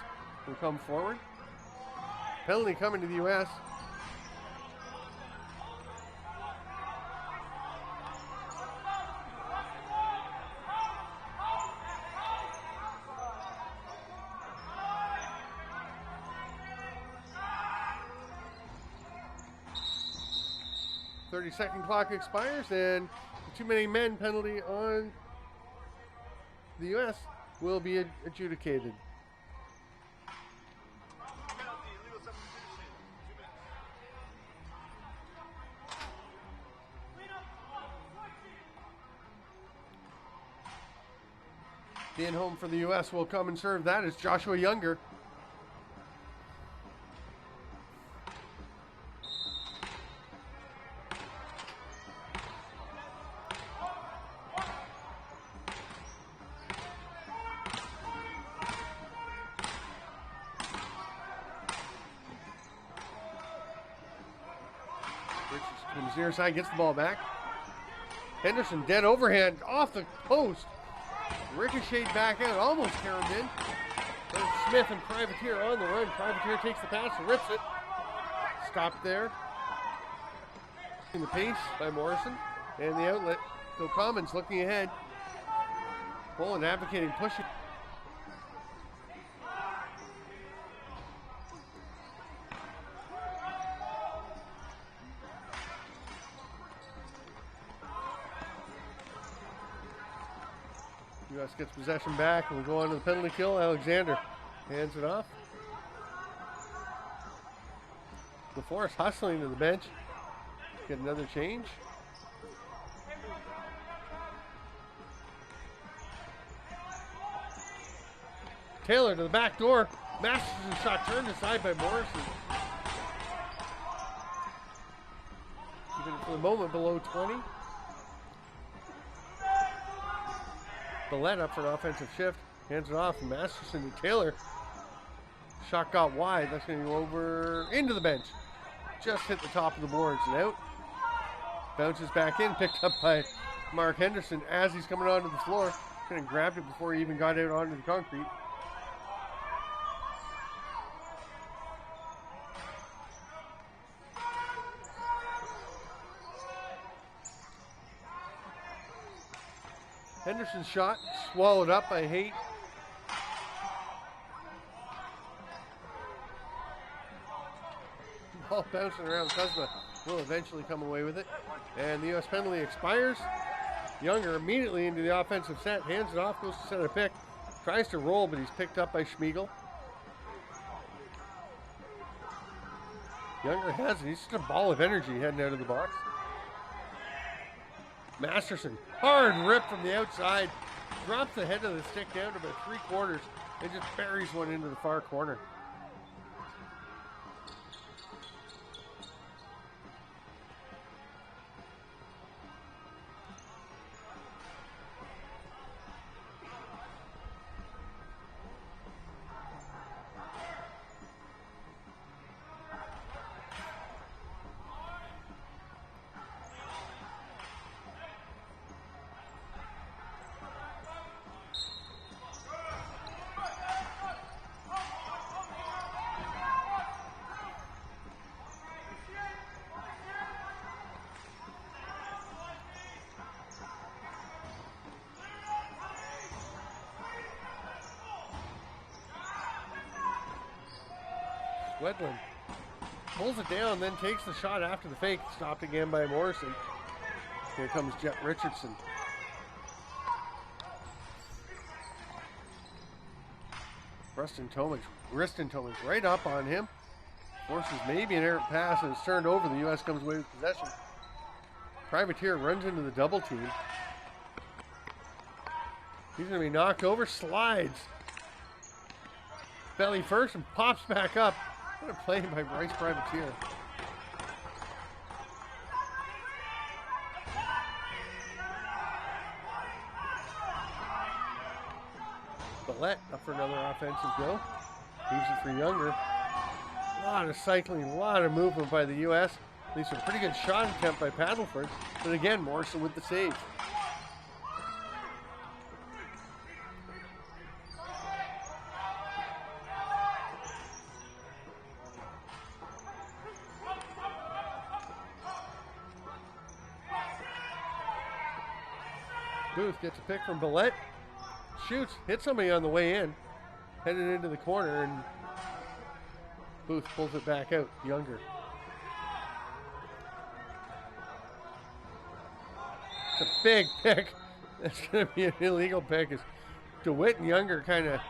who come forward. Penalty coming to the U.S. Second clock expires, and the too many men penalty on the U.S. will be adjudicated. The in-home for the U.S. will come and serve. That is Joshua Younger. Near side, gets the ball back. Henderson dead overhand off the post. Ricocheted back out, almost carried in. But Smith and Privateer on the run. Privateer takes the pass and rips it. Stopped there. In the pace by Morrison. And the outlet. Phil Commons looking ahead. Poland advocating pushing. U.S. gets possession back, and we'll go on to the penalty kill. Alexander hands it off. LaForest hustling to the bench. Get another change. Taylor to the back door. Masterson's shot turned aside by Morrison. Keeping it for the moment below 20. Billette up for an offensive shift. Hands it off from Masterson to Taylor. Shot got wide. That's going to go over into the bench. Just hit the top of the boards and out. Bounces back in, picked up by Mark Henderson as he's coming onto the floor. Kind of grabbed it before he even got out onto the concrete. Henderson's shot swallowed up by Haight. Ball bouncing around. Kuzma will eventually come away with it. And the U.S. penalty expires. Younger immediately into the offensive set. Hands it off, goes to center pick. Tries to roll, but he's picked up by Schmiegel. Younger has it. He's just a ball of energy heading out of the box. Masterson, hard rip from the outside. Drops the head of the stick down to about 3/4 and just buries one into the far corner. Wedlin pulls it down, then takes the shot after the fake. Stopped again by Morrison. Here comes Jet Richardson. Wriston Tomic right up on him. Forces maybe an errant pass and it's turned over. The U.S. comes away with possession. Privateer runs into the double team. He's going to be knocked over, slides. Belly first and pops back up. What a play by Bryce Privateer. Billette up for another offensive go. Leaves it for Younger. A lot of cycling, a lot of movement by the U.S. Leaves a pretty good shot attempt by Paddleford. But again, Morrison with the save. Booth gets a pick from Billette. Shoots, hits somebody on the way in. Headed into the corner, and Booth pulls it back out. Younger. It's a big pick. That's going to be an illegal pick. As DeWitt and Younger kind of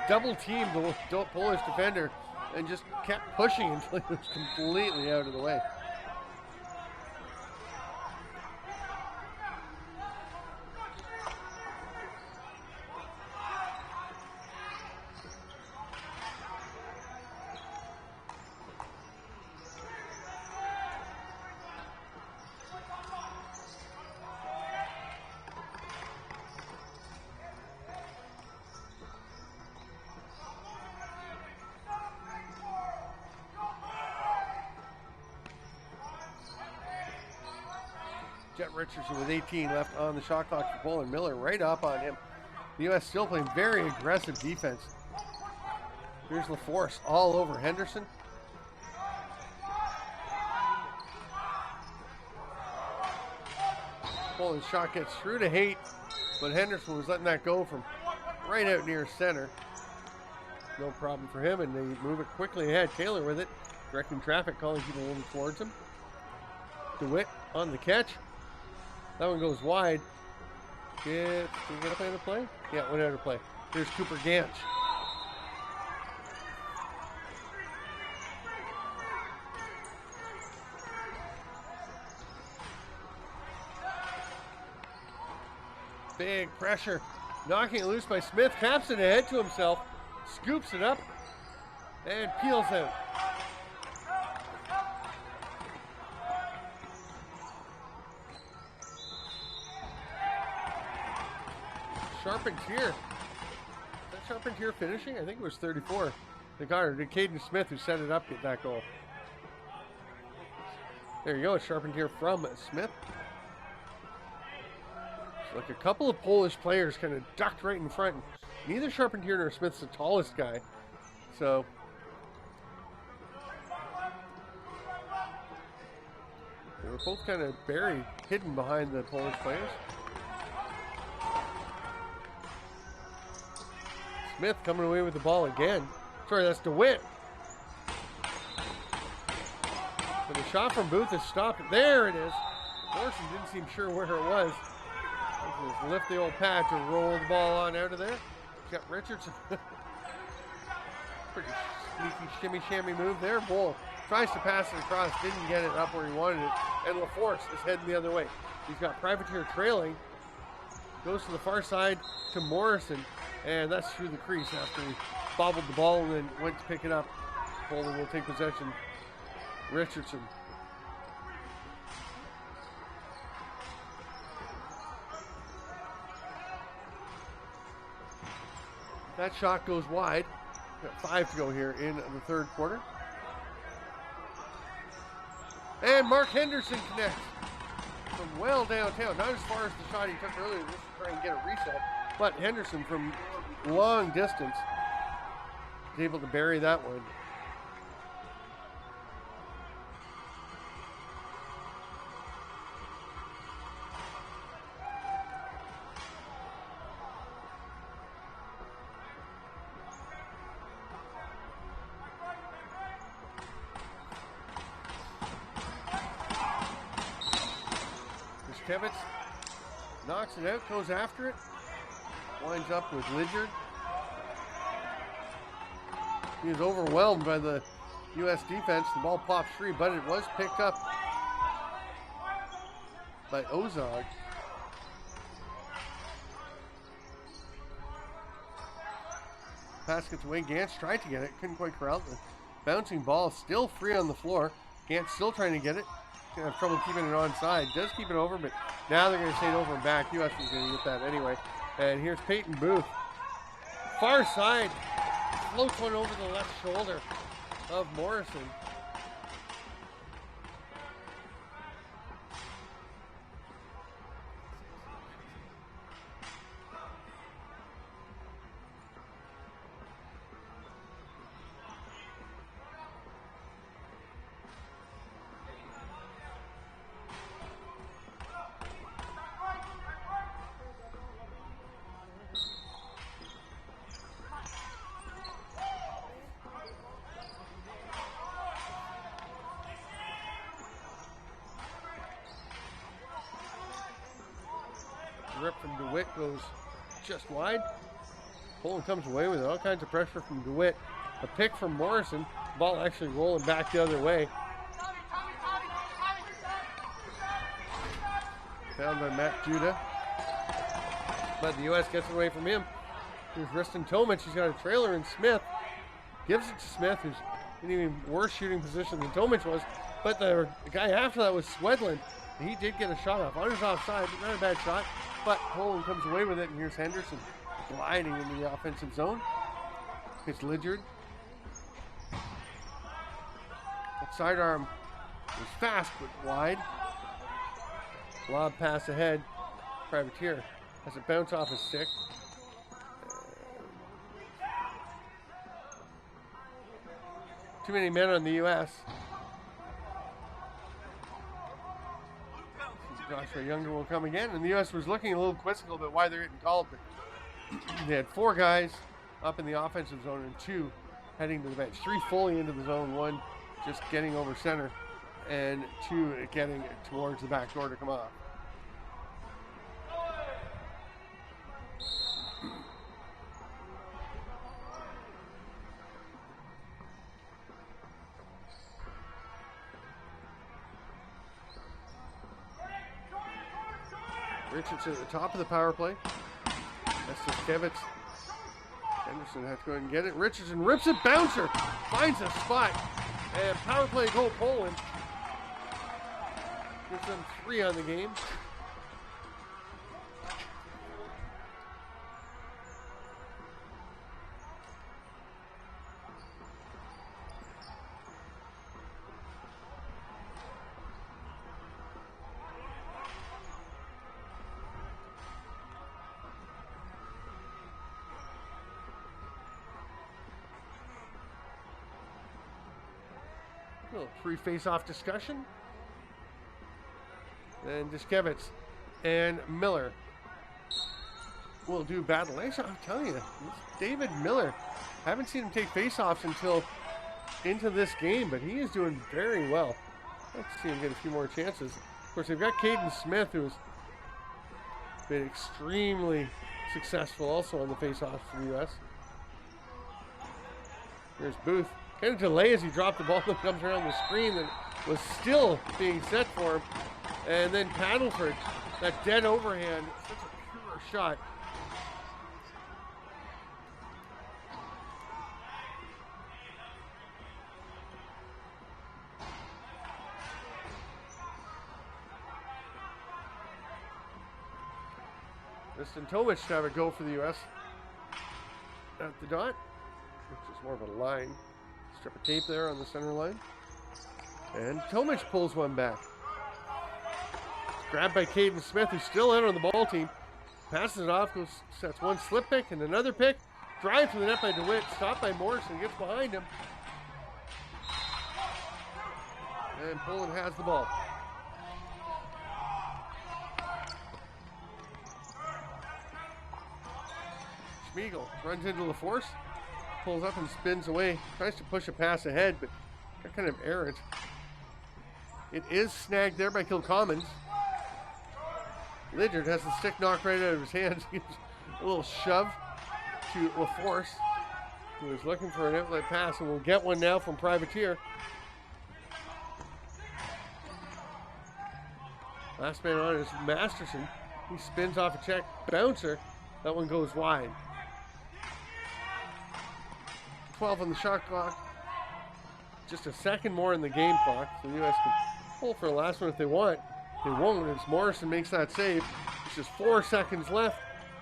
double teamed the Polish defender and just kept pushing until he was completely out of the way. Jet Richardson with 18 left on the shot clock for Poland. Miller right up on him. The U.S. still playing very aggressive defense. Here's LaForce all over Henderson. Poland's shot gets through to Haight, but Henderson was letting that go from right out near center. No problem for him, and they move it quickly ahead. Taylor with it, directing traffic, calling people over towards him. DeWitt on the catch. That one goes wide. Did he get up out of play? Yeah, it went out of play. Here's Cooper Ganch. Big pressure. Knocking it loose by Smith. Taps it ahead to himself. scoops it up and peels out. Charpentier. Is that Charpentier finishing? I think it was 34. The guy, Caden Smith, who set it up, get that goal. There you go, Charpentier from Smith. So like a couple of Polish players kind of ducked right in front. Neither Charpentier nor Smith's the tallest guy. So they were both kind of buried, hidden behind the Polish players. Smith coming away with the ball again. Sorry, that's DeWitt. But the shot from Booth is stopped. There it is. Morrison didn't seem sure where it was. Just lift the old patch and roll the ball on out of there. He's got Richardson. Pretty sneaky shimmy-shammy move there. Bull tries to pass it across, didn't get it up where he wanted it. And LaForce is heading the other way. He's got Privateer trailing. Goes to the far side to Morrison. And that's through the crease after he bobbled the ball and then went to pick it up. Poland will take possession. Richardson. That shot goes wide. Got 5 to go here in the third quarter. And Mark Henderson connects from well downtown. Not as far as the shot he took earlier just to try and get a reset. But Henderson from long distance is able to bury that one. Kevitz knocks it out, goes after it, winds up with Lydyard. He was overwhelmed by the U.S. defense. The ball pops free, but it was picked up by Ozog. Pass gets away. Gantz tried to get it, couldn't quite corral it. The bouncing ball still free on the floor. Gantz still trying to get it. Gonna have trouble keeping it onside. Does keep it over, but now they're going to say it over and back. U.S. is going to get that anyway. And here's Peyton Booth. Far side. Floats one over the left shoulder of Morrison. Rip from DeWitt goes just wide. Poland comes away with it. All kinds of pressure from DeWitt. A pick from Morrison. Ball actually rolling back the other way. Found by Matt Judah. But the U.S. gets it away from him. Here's Riston Tomic. He's got a trailer in Smith. Gives it to Smith, who's in an even worse shooting position than Tomic was. But the guy after that was Swedlund. He did get a shot off. On his offside, but not a bad shot. But Poland comes away with it, and here's Henderson gliding into the offensive zone. It's Lydyard. That sidearm was fast, but wide. Lob pass ahead. Privateer has it bounce off his stick. Too many men on the U.S. Joshua Younger will come again, and the U.S. was looking a little quizzical about why they're getting called, but they had 4 guys up in the offensive zone and 2 heading to the bench. 3 fully into the zone, 1 just getting over center, and 2 getting towards the back door to come off. Richardson at the top of the power play. That's just Kevitz. Anderson has to go ahead and get it. Richardson rips it. Bouncer finds a spot. And power play goal Poland. Gives them 3 on the game. A little pre-face-off discussion. And Diskevitz and Miller will do battle. Actually, I'm telling you, David Miller. Haven't seen him take face-offs until into this game, but he is doing very well. I'd like to see him get a few more chances. Of course, they've got Caden Smith, who's been extremely successful also on the face-offs for the U.S. Here's Booth. Kind of delay as he dropped the ball that comes around the screen that was still being set for him. And then Paddleford, that dead overhand, such a pure shot. Tristan Tomic to have a go for the U.S. at the dot, which is more of a line. Strip of tape there on the center line. And Tomic pulls one back. Grabbed by Caden Smith, who's still in on the ball team. Passes it off, goes, sets one slip pick and another pick. Drive to the net by DeWitt, stopped by Morrison, gets behind him. And Poland has the ball. Schmiegel runs into LaForce. Pulls up and spins away. Tries to push a pass ahead, but got kind of errant. It is snagged there by Kilcommons. Lidgard has the stick knocked right out of his hands. Gives a little shove to LaForce, who is looking for an outlet pass, and will get one now from Privateer. Last man on is Masterson. He spins off a check bouncer. That one goes wide. 12 on the shot clock. Just a second more in the game clock. So the U.S. can pull for the last one if they want. They won't as Morrison makes that save. It's just 4 seconds left.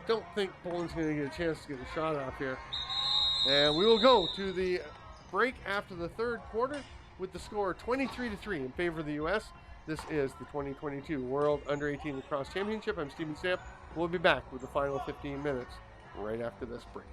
Don't think Poland's going to get a chance to get a shot off here. And we will go to the break after the third quarter with the score 23-3 in favor of the U.S. This is the 2022 World Under-18 Lacrosse Championship. I'm Steven Stamp. We'll be back with the final 15 minutes right after this break.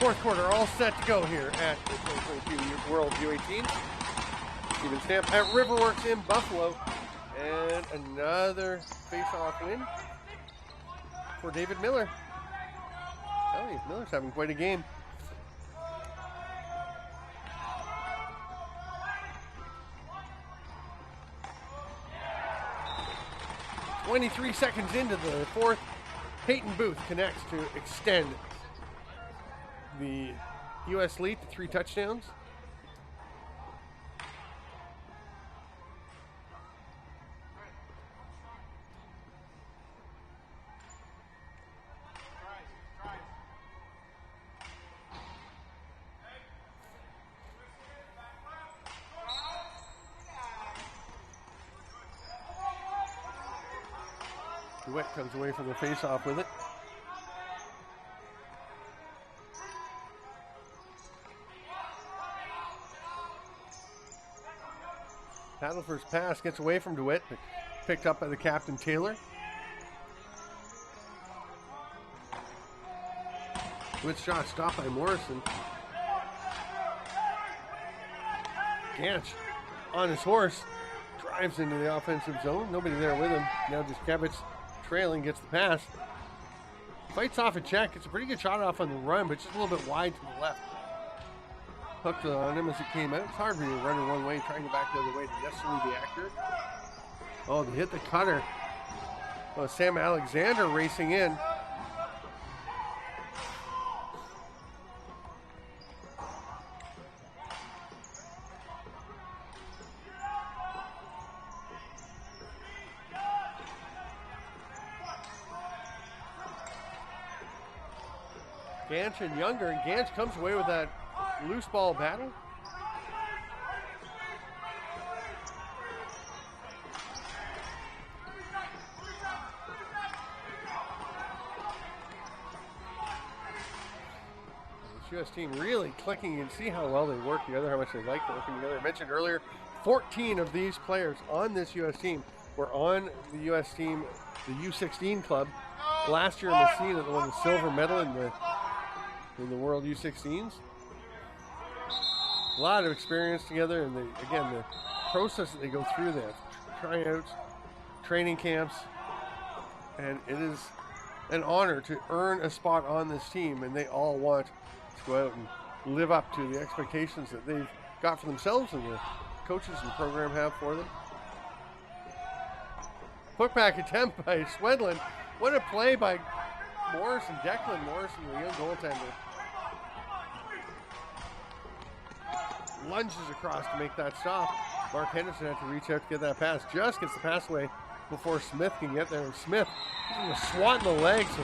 Fourth quarter all set to go here at the 2022 World U18. Steven Stamp at RiverWorks in Buffalo. And another face-off win for David Miller. Oh, Miller's having quite a game. "23 seconds into the fourth, Peyton Booth connects to extend the U.S. lead to 3 touchdowns. DeWitt comes away from the face-off with it. Paddlefor's pass gets away from DeWitt, but picked up by the captain, Taylor. DeWitt's shot stopped by Morrison. Ganch on his horse drives into the offensive zone. Nobody there with him. Now just Kevitz trailing, gets the pass. Fights off a check. It's a pretty good shot off on the run, but just a little bit wide to the left. Hooked on him as it came out. It's hard for you to run it one way, trying to go back the other way to necessarily be accurate. Oh, they hit the cutter. Oh, Sam Alexander racing in. Ganch and Younger, and Ganch comes away with that loose ball battle. This U.S. team really clicking, and see how well they work together, how much they like working together. I mentioned earlier, 14 of these players on this U.S. team were on the U.S. team, the U16 club. Last year, Messina won the silver medal in the World U16s. A lot of experience together, and again, the process that they go through, they have tryouts, training camps, and it is an honor to earn a spot on this team, and they all want to go out and live up to the expectations that they've got for themselves and the coaches and program have for them. Putback attempt by Swedlin. What a play by Morrison, Declan Morrison, the young goaltender. Lunges across to make that stop. Mark Henderson had to reach out to get that pass. Just gets the pass away before Smith can get there. And Smith is a swat in the legs. So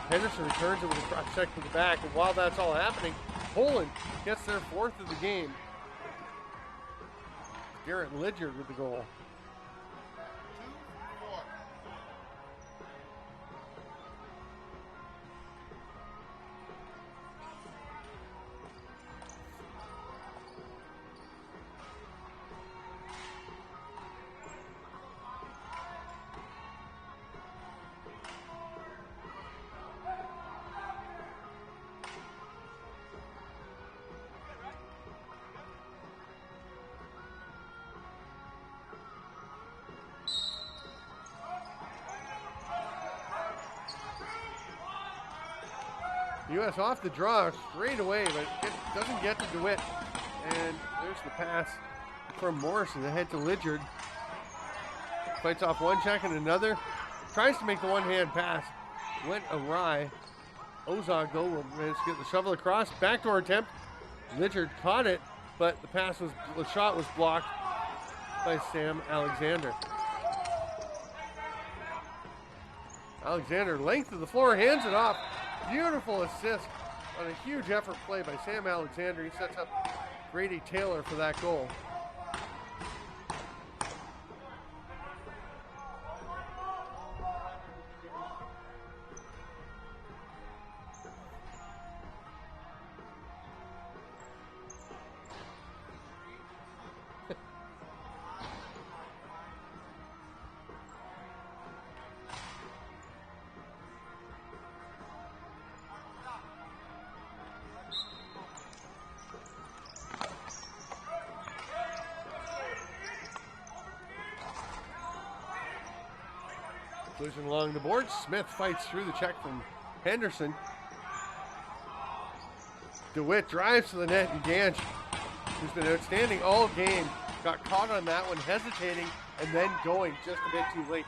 Henderson returns it with a cross check to the back. And while that's all happening, Poland gets their 4th of the game. Garrett Lidger with the goal. U.S. off the draw straight away, but it doesn't get to DeWitt. And there's the pass from Morrison ahead to Lidgard. Fights off one check and another. Tries to make the one-hand pass. Went awry. Ozog, though, will manage to get the shovel across. Backdoor attempt. Lidgard caught it, but the shot was blocked by Sam Alexander. Alexander, length of the floor, hands it off. Beautiful assist on a huge effort play by Sam Alexander. He sets up Grady Taylor for that goal. Collision along the board. Smith fights through the check from Henderson. DeWitt drives to the net, and Ganch, who's been outstanding all game, got caught on that one, hesitating, and then going just a bit too late.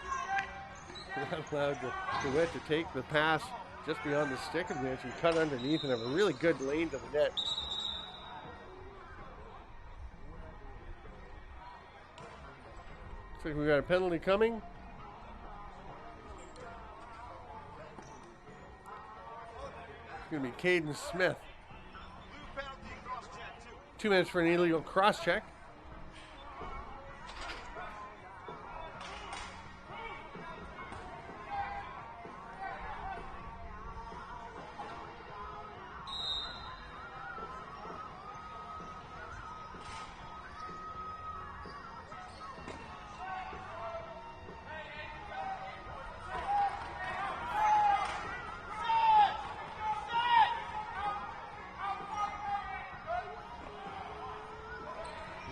That allowed DeWitt to take the pass just beyond the stick of Ganch and cut underneath and have a really good lane to the net. Looks like we got a penalty coming. It's going to be Caden Smith. 2 minutes for an illegal cross check.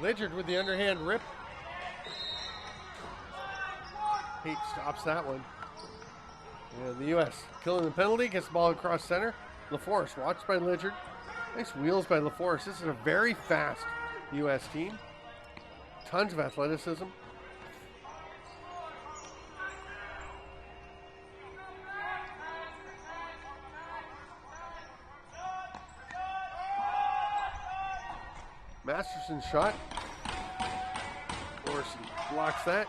Lidgard with the underhand rip. Pate stops that one. And the U.S. killing the penalty, gets the ball across center. LaForce watched by Lidgard. Nice wheels by LaForce. This is a very fast U.S. team. Tons of athleticism. Masterson's shot. Morrison blocks that.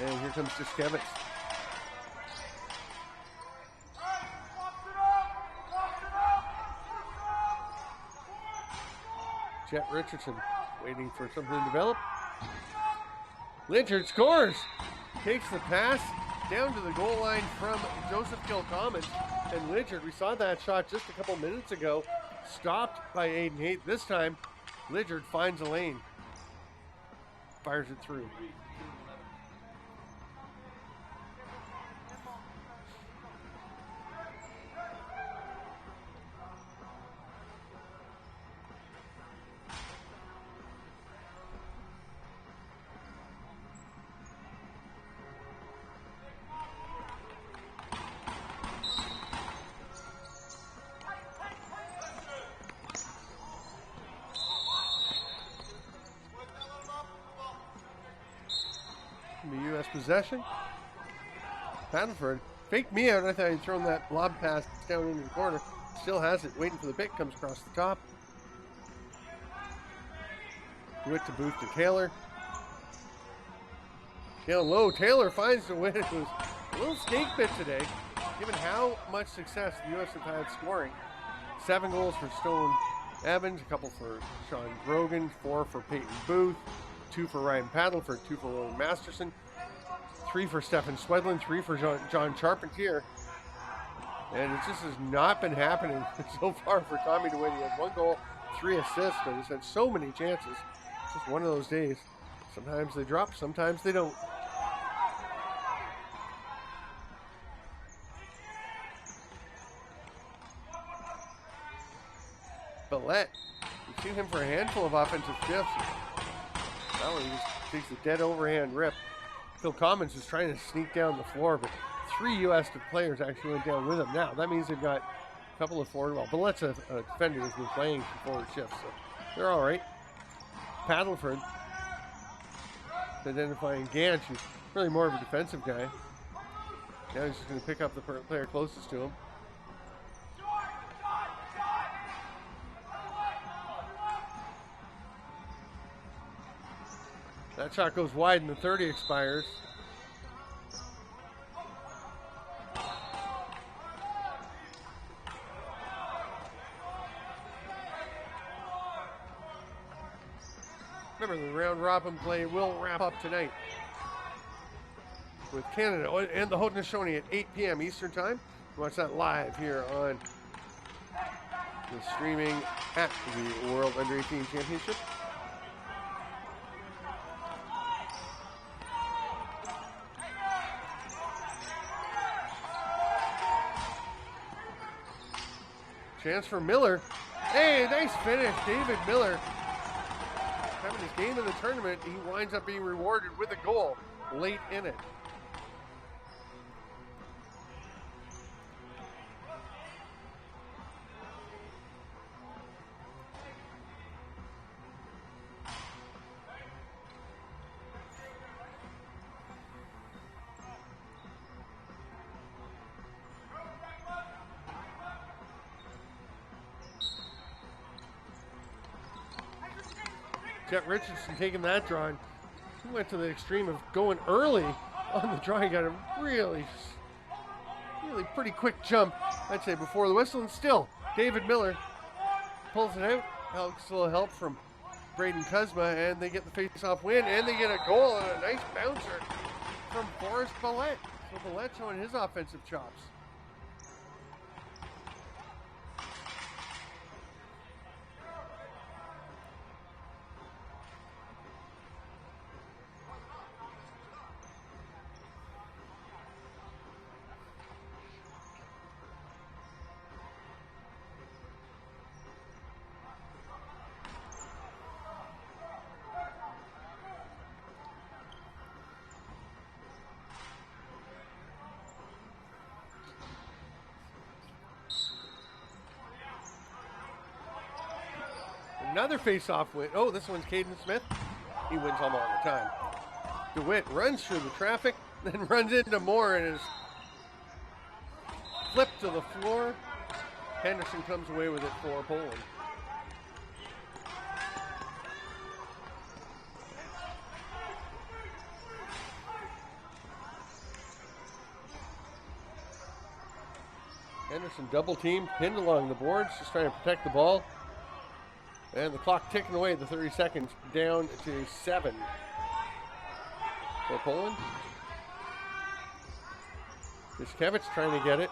And here comes Tiskevitz. Jet Richardson waiting for something to develop. Lidgard scores. Takes the pass down to the goal line from Joseph Kilcommon. And Lidgard, we saw that shot just a couple minutes ago, stopped by Aiden Haight. This time, Lidgard finds a lane, fires it through. The U.S. possession. Paddleford faked me out. I thought he'd thrown that lob pass down into the corner. Still has it, waiting for the pick. Comes across the top. DeWitt to Booth to Taylor. Down low. Taylor finds DeWitt. It was a little snake bit today, given how much success the U.S. have had scoring. 7 goals for Stone Evans, a couple for Sean Grogan, 4 for Peyton Booth, 2 for Ryan Paddleford, 2 for Logan Masterson, 3 for Stefan Swedlin, 3 for John Charpentier. And it just has not been happening so far for Tommy DeWitt. He has 1 goal, 3 assists, but he's had so many chances. It's just one of those days. Sometimes they drop, sometimes they don't. Billette, you've seen him for a handful of offensive shifts. That one, he just takes the dead overhand rip. Phil Commons is trying to sneak down the floor, but 3 U.S. players actually went down with him. Now, that means they've got a couple of forward. Well, Billette's a defender who's been playing some forward shifts, so they're all right. Paddleford identifying Ganch, who's really more of a defensive guy. Now he's just going to pick up the player closest to him. That shot goes wide and the 30 expires. Remember, the round robin play will wrap up tonight with Canada and the Haudenosaunee at 8 p.m. Eastern Time. Watch that live here on the streaming at the World Under 18 Championship. Chance for Miller. Hey, nice finish, David Miller. Having his game in the tournament, he winds up being rewarded with a goal late in it. Jet Richardson taking that draw. And he went to the extreme of going early on the draw. He got a really pretty quick jump, I'd say, before the whistle. And still, David Miller pulls it out. Alex, a little help from Braden Kuzma, and they get the face-off win, and they get a goal and a nice bouncer from Forrest Ballette. So Ballette showing his offensive chops. Another face-off win. Oh, this one's Caden Smith. He wins them all the time. DeWitt runs through the traffic, then runs into Moore and is flipped to the floor. Henderson comes away with it for Poland. Henderson double team, pinned along the boards, just trying to protect the ball. And the clock ticking away, the 30 seconds down to 7 for Poland. Iskevich trying to get it.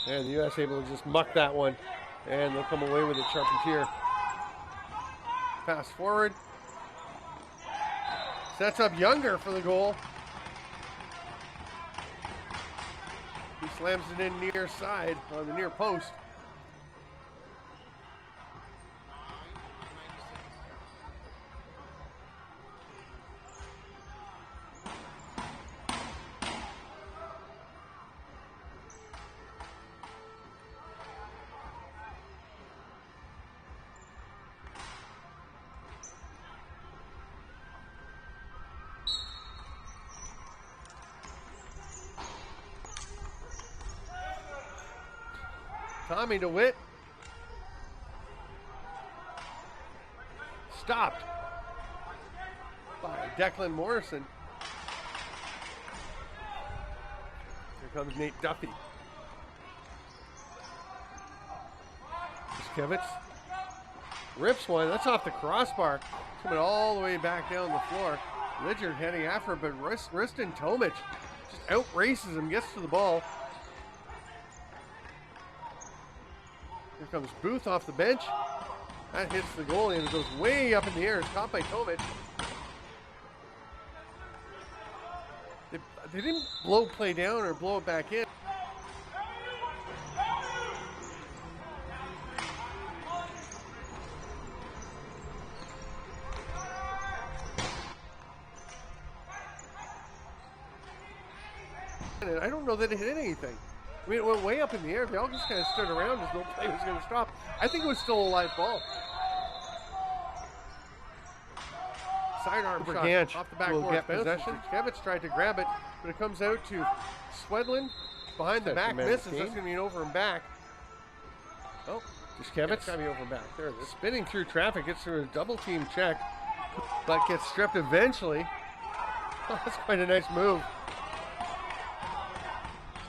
And the U.S. able to just muck that one. And they'll come away with it. Charpentier. Pass forward. Sets up Younger for the goal. He slams it in near side on the near post. Tommy DeWitt stopped by Declan Morrison. Here comes Nate Duffy. Iskevich rips one. That's off the crossbar. Coming all the way back down the floor. Lidger heading after it, but Riston Tomic just outraces him, gets to the ball. Here comes Booth off the bench. That hits the goalie and it goes way up in the air. It's caught by Tomic. They didn't blow play down or blow it back in. And I don't know that it hit anything. I mean, it went way up in the air. They all just kind of stood around as no play was going to stop. I think it was still a live ball. Sidearm shot off the backboard. Get possession. Iskevich tried to grab it, but it comes out to Swedlin. Behind the back, misses. That's going to be an over and back. Oh, Iskevich. It's got to be over and back. There it is. Spinning through traffic, gets through a double team check, but gets stripped eventually. Oh, that's quite a nice move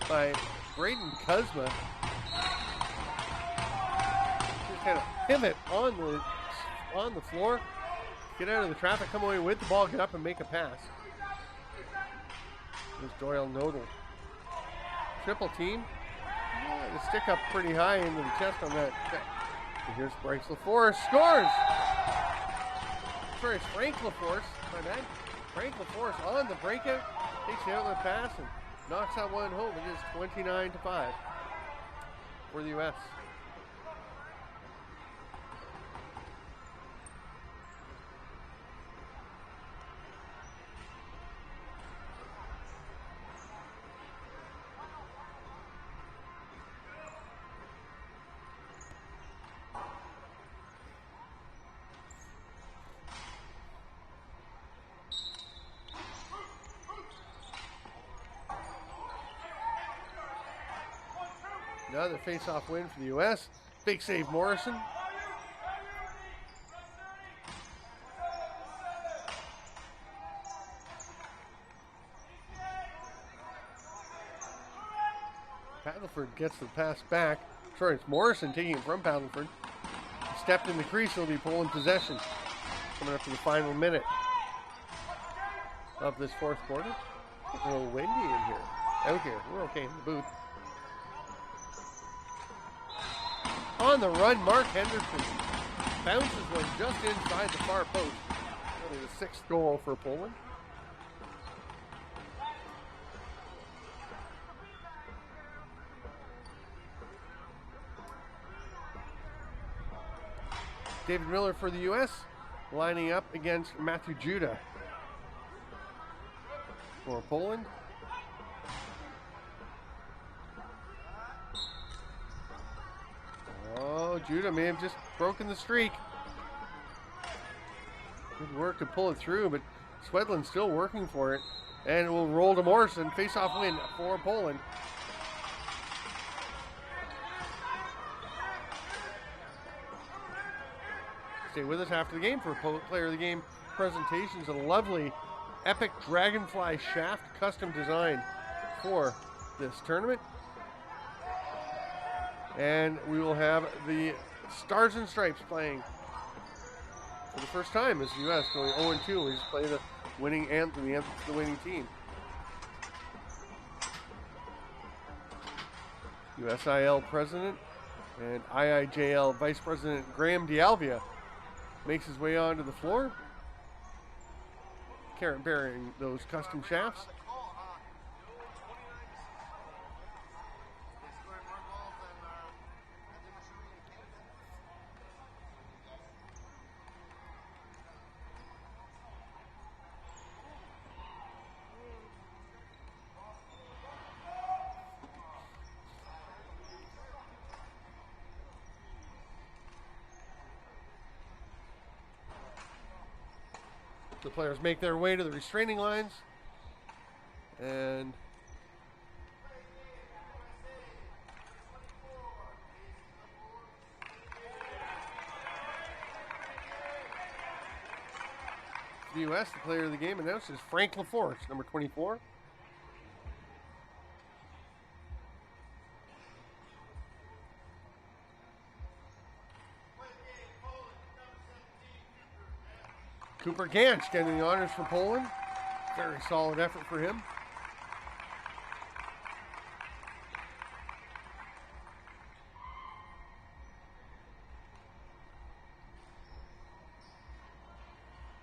by Braden Kuzma. Just kind of pivot on the floor, get out of the traffic, come away with the ball, get up and make a pass. There's Doyle Nodal. Triple team. The stick up pretty high into the chest on that. And here's Bryce LaForce. Scores! Sorry, it's Frank LaForce. My bad. Frank LaForce on the breakout. Takes the outlet pass and knocks that one home. It is 29-5 for the U.S. Another face-off win for the U.S. Big save, Morrison. Paddleford gets the pass back. Sorry, it's Morrison taking it from Paddleford. He stepped in the crease, he'll be Poland possession. Coming up to the final minute of this fourth quarter. It's a little windy in here. Out here. We're okay in the booth. On the run, Mark Henderson bounces one just inside the far post. Only the sixth goal for Poland. David Miller for the U.S. lining up against Matthew Judah for Poland. Oh, Judah may have just broken the streak. Good work to pull it through, but Swedlin's still working for it. And it will roll to Morrison. Face-off win for Poland. Stay with us after the game for player of the game presentations. A lovely epic dragonfly shaft custom design for this tournament. And we will have the Stars and Stripes playing for the first time as the U.S. going 0-2. We just play the winning anthem, the anthem for the winning team. USIL President and IIJL Vice President Graham D'Alvia makes his way onto the floor, bearing those custom shafts. The players make their way to the restraining lines, and the U.S., the player of the game announced is Frank LaForce, number 24. Cooper Gantz getting the honors for Poland. Very solid effort for him.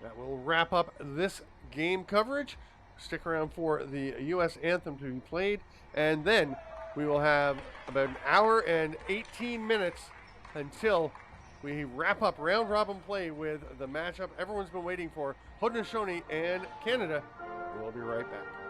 That will wrap up this game coverage. Stick around for the U.S. anthem to be played, and then we will have about an hour and 18 minutes until we wrap up round robin play with the matchup everyone's been waiting for, Haudenosaunee and Canada. We'll be right back.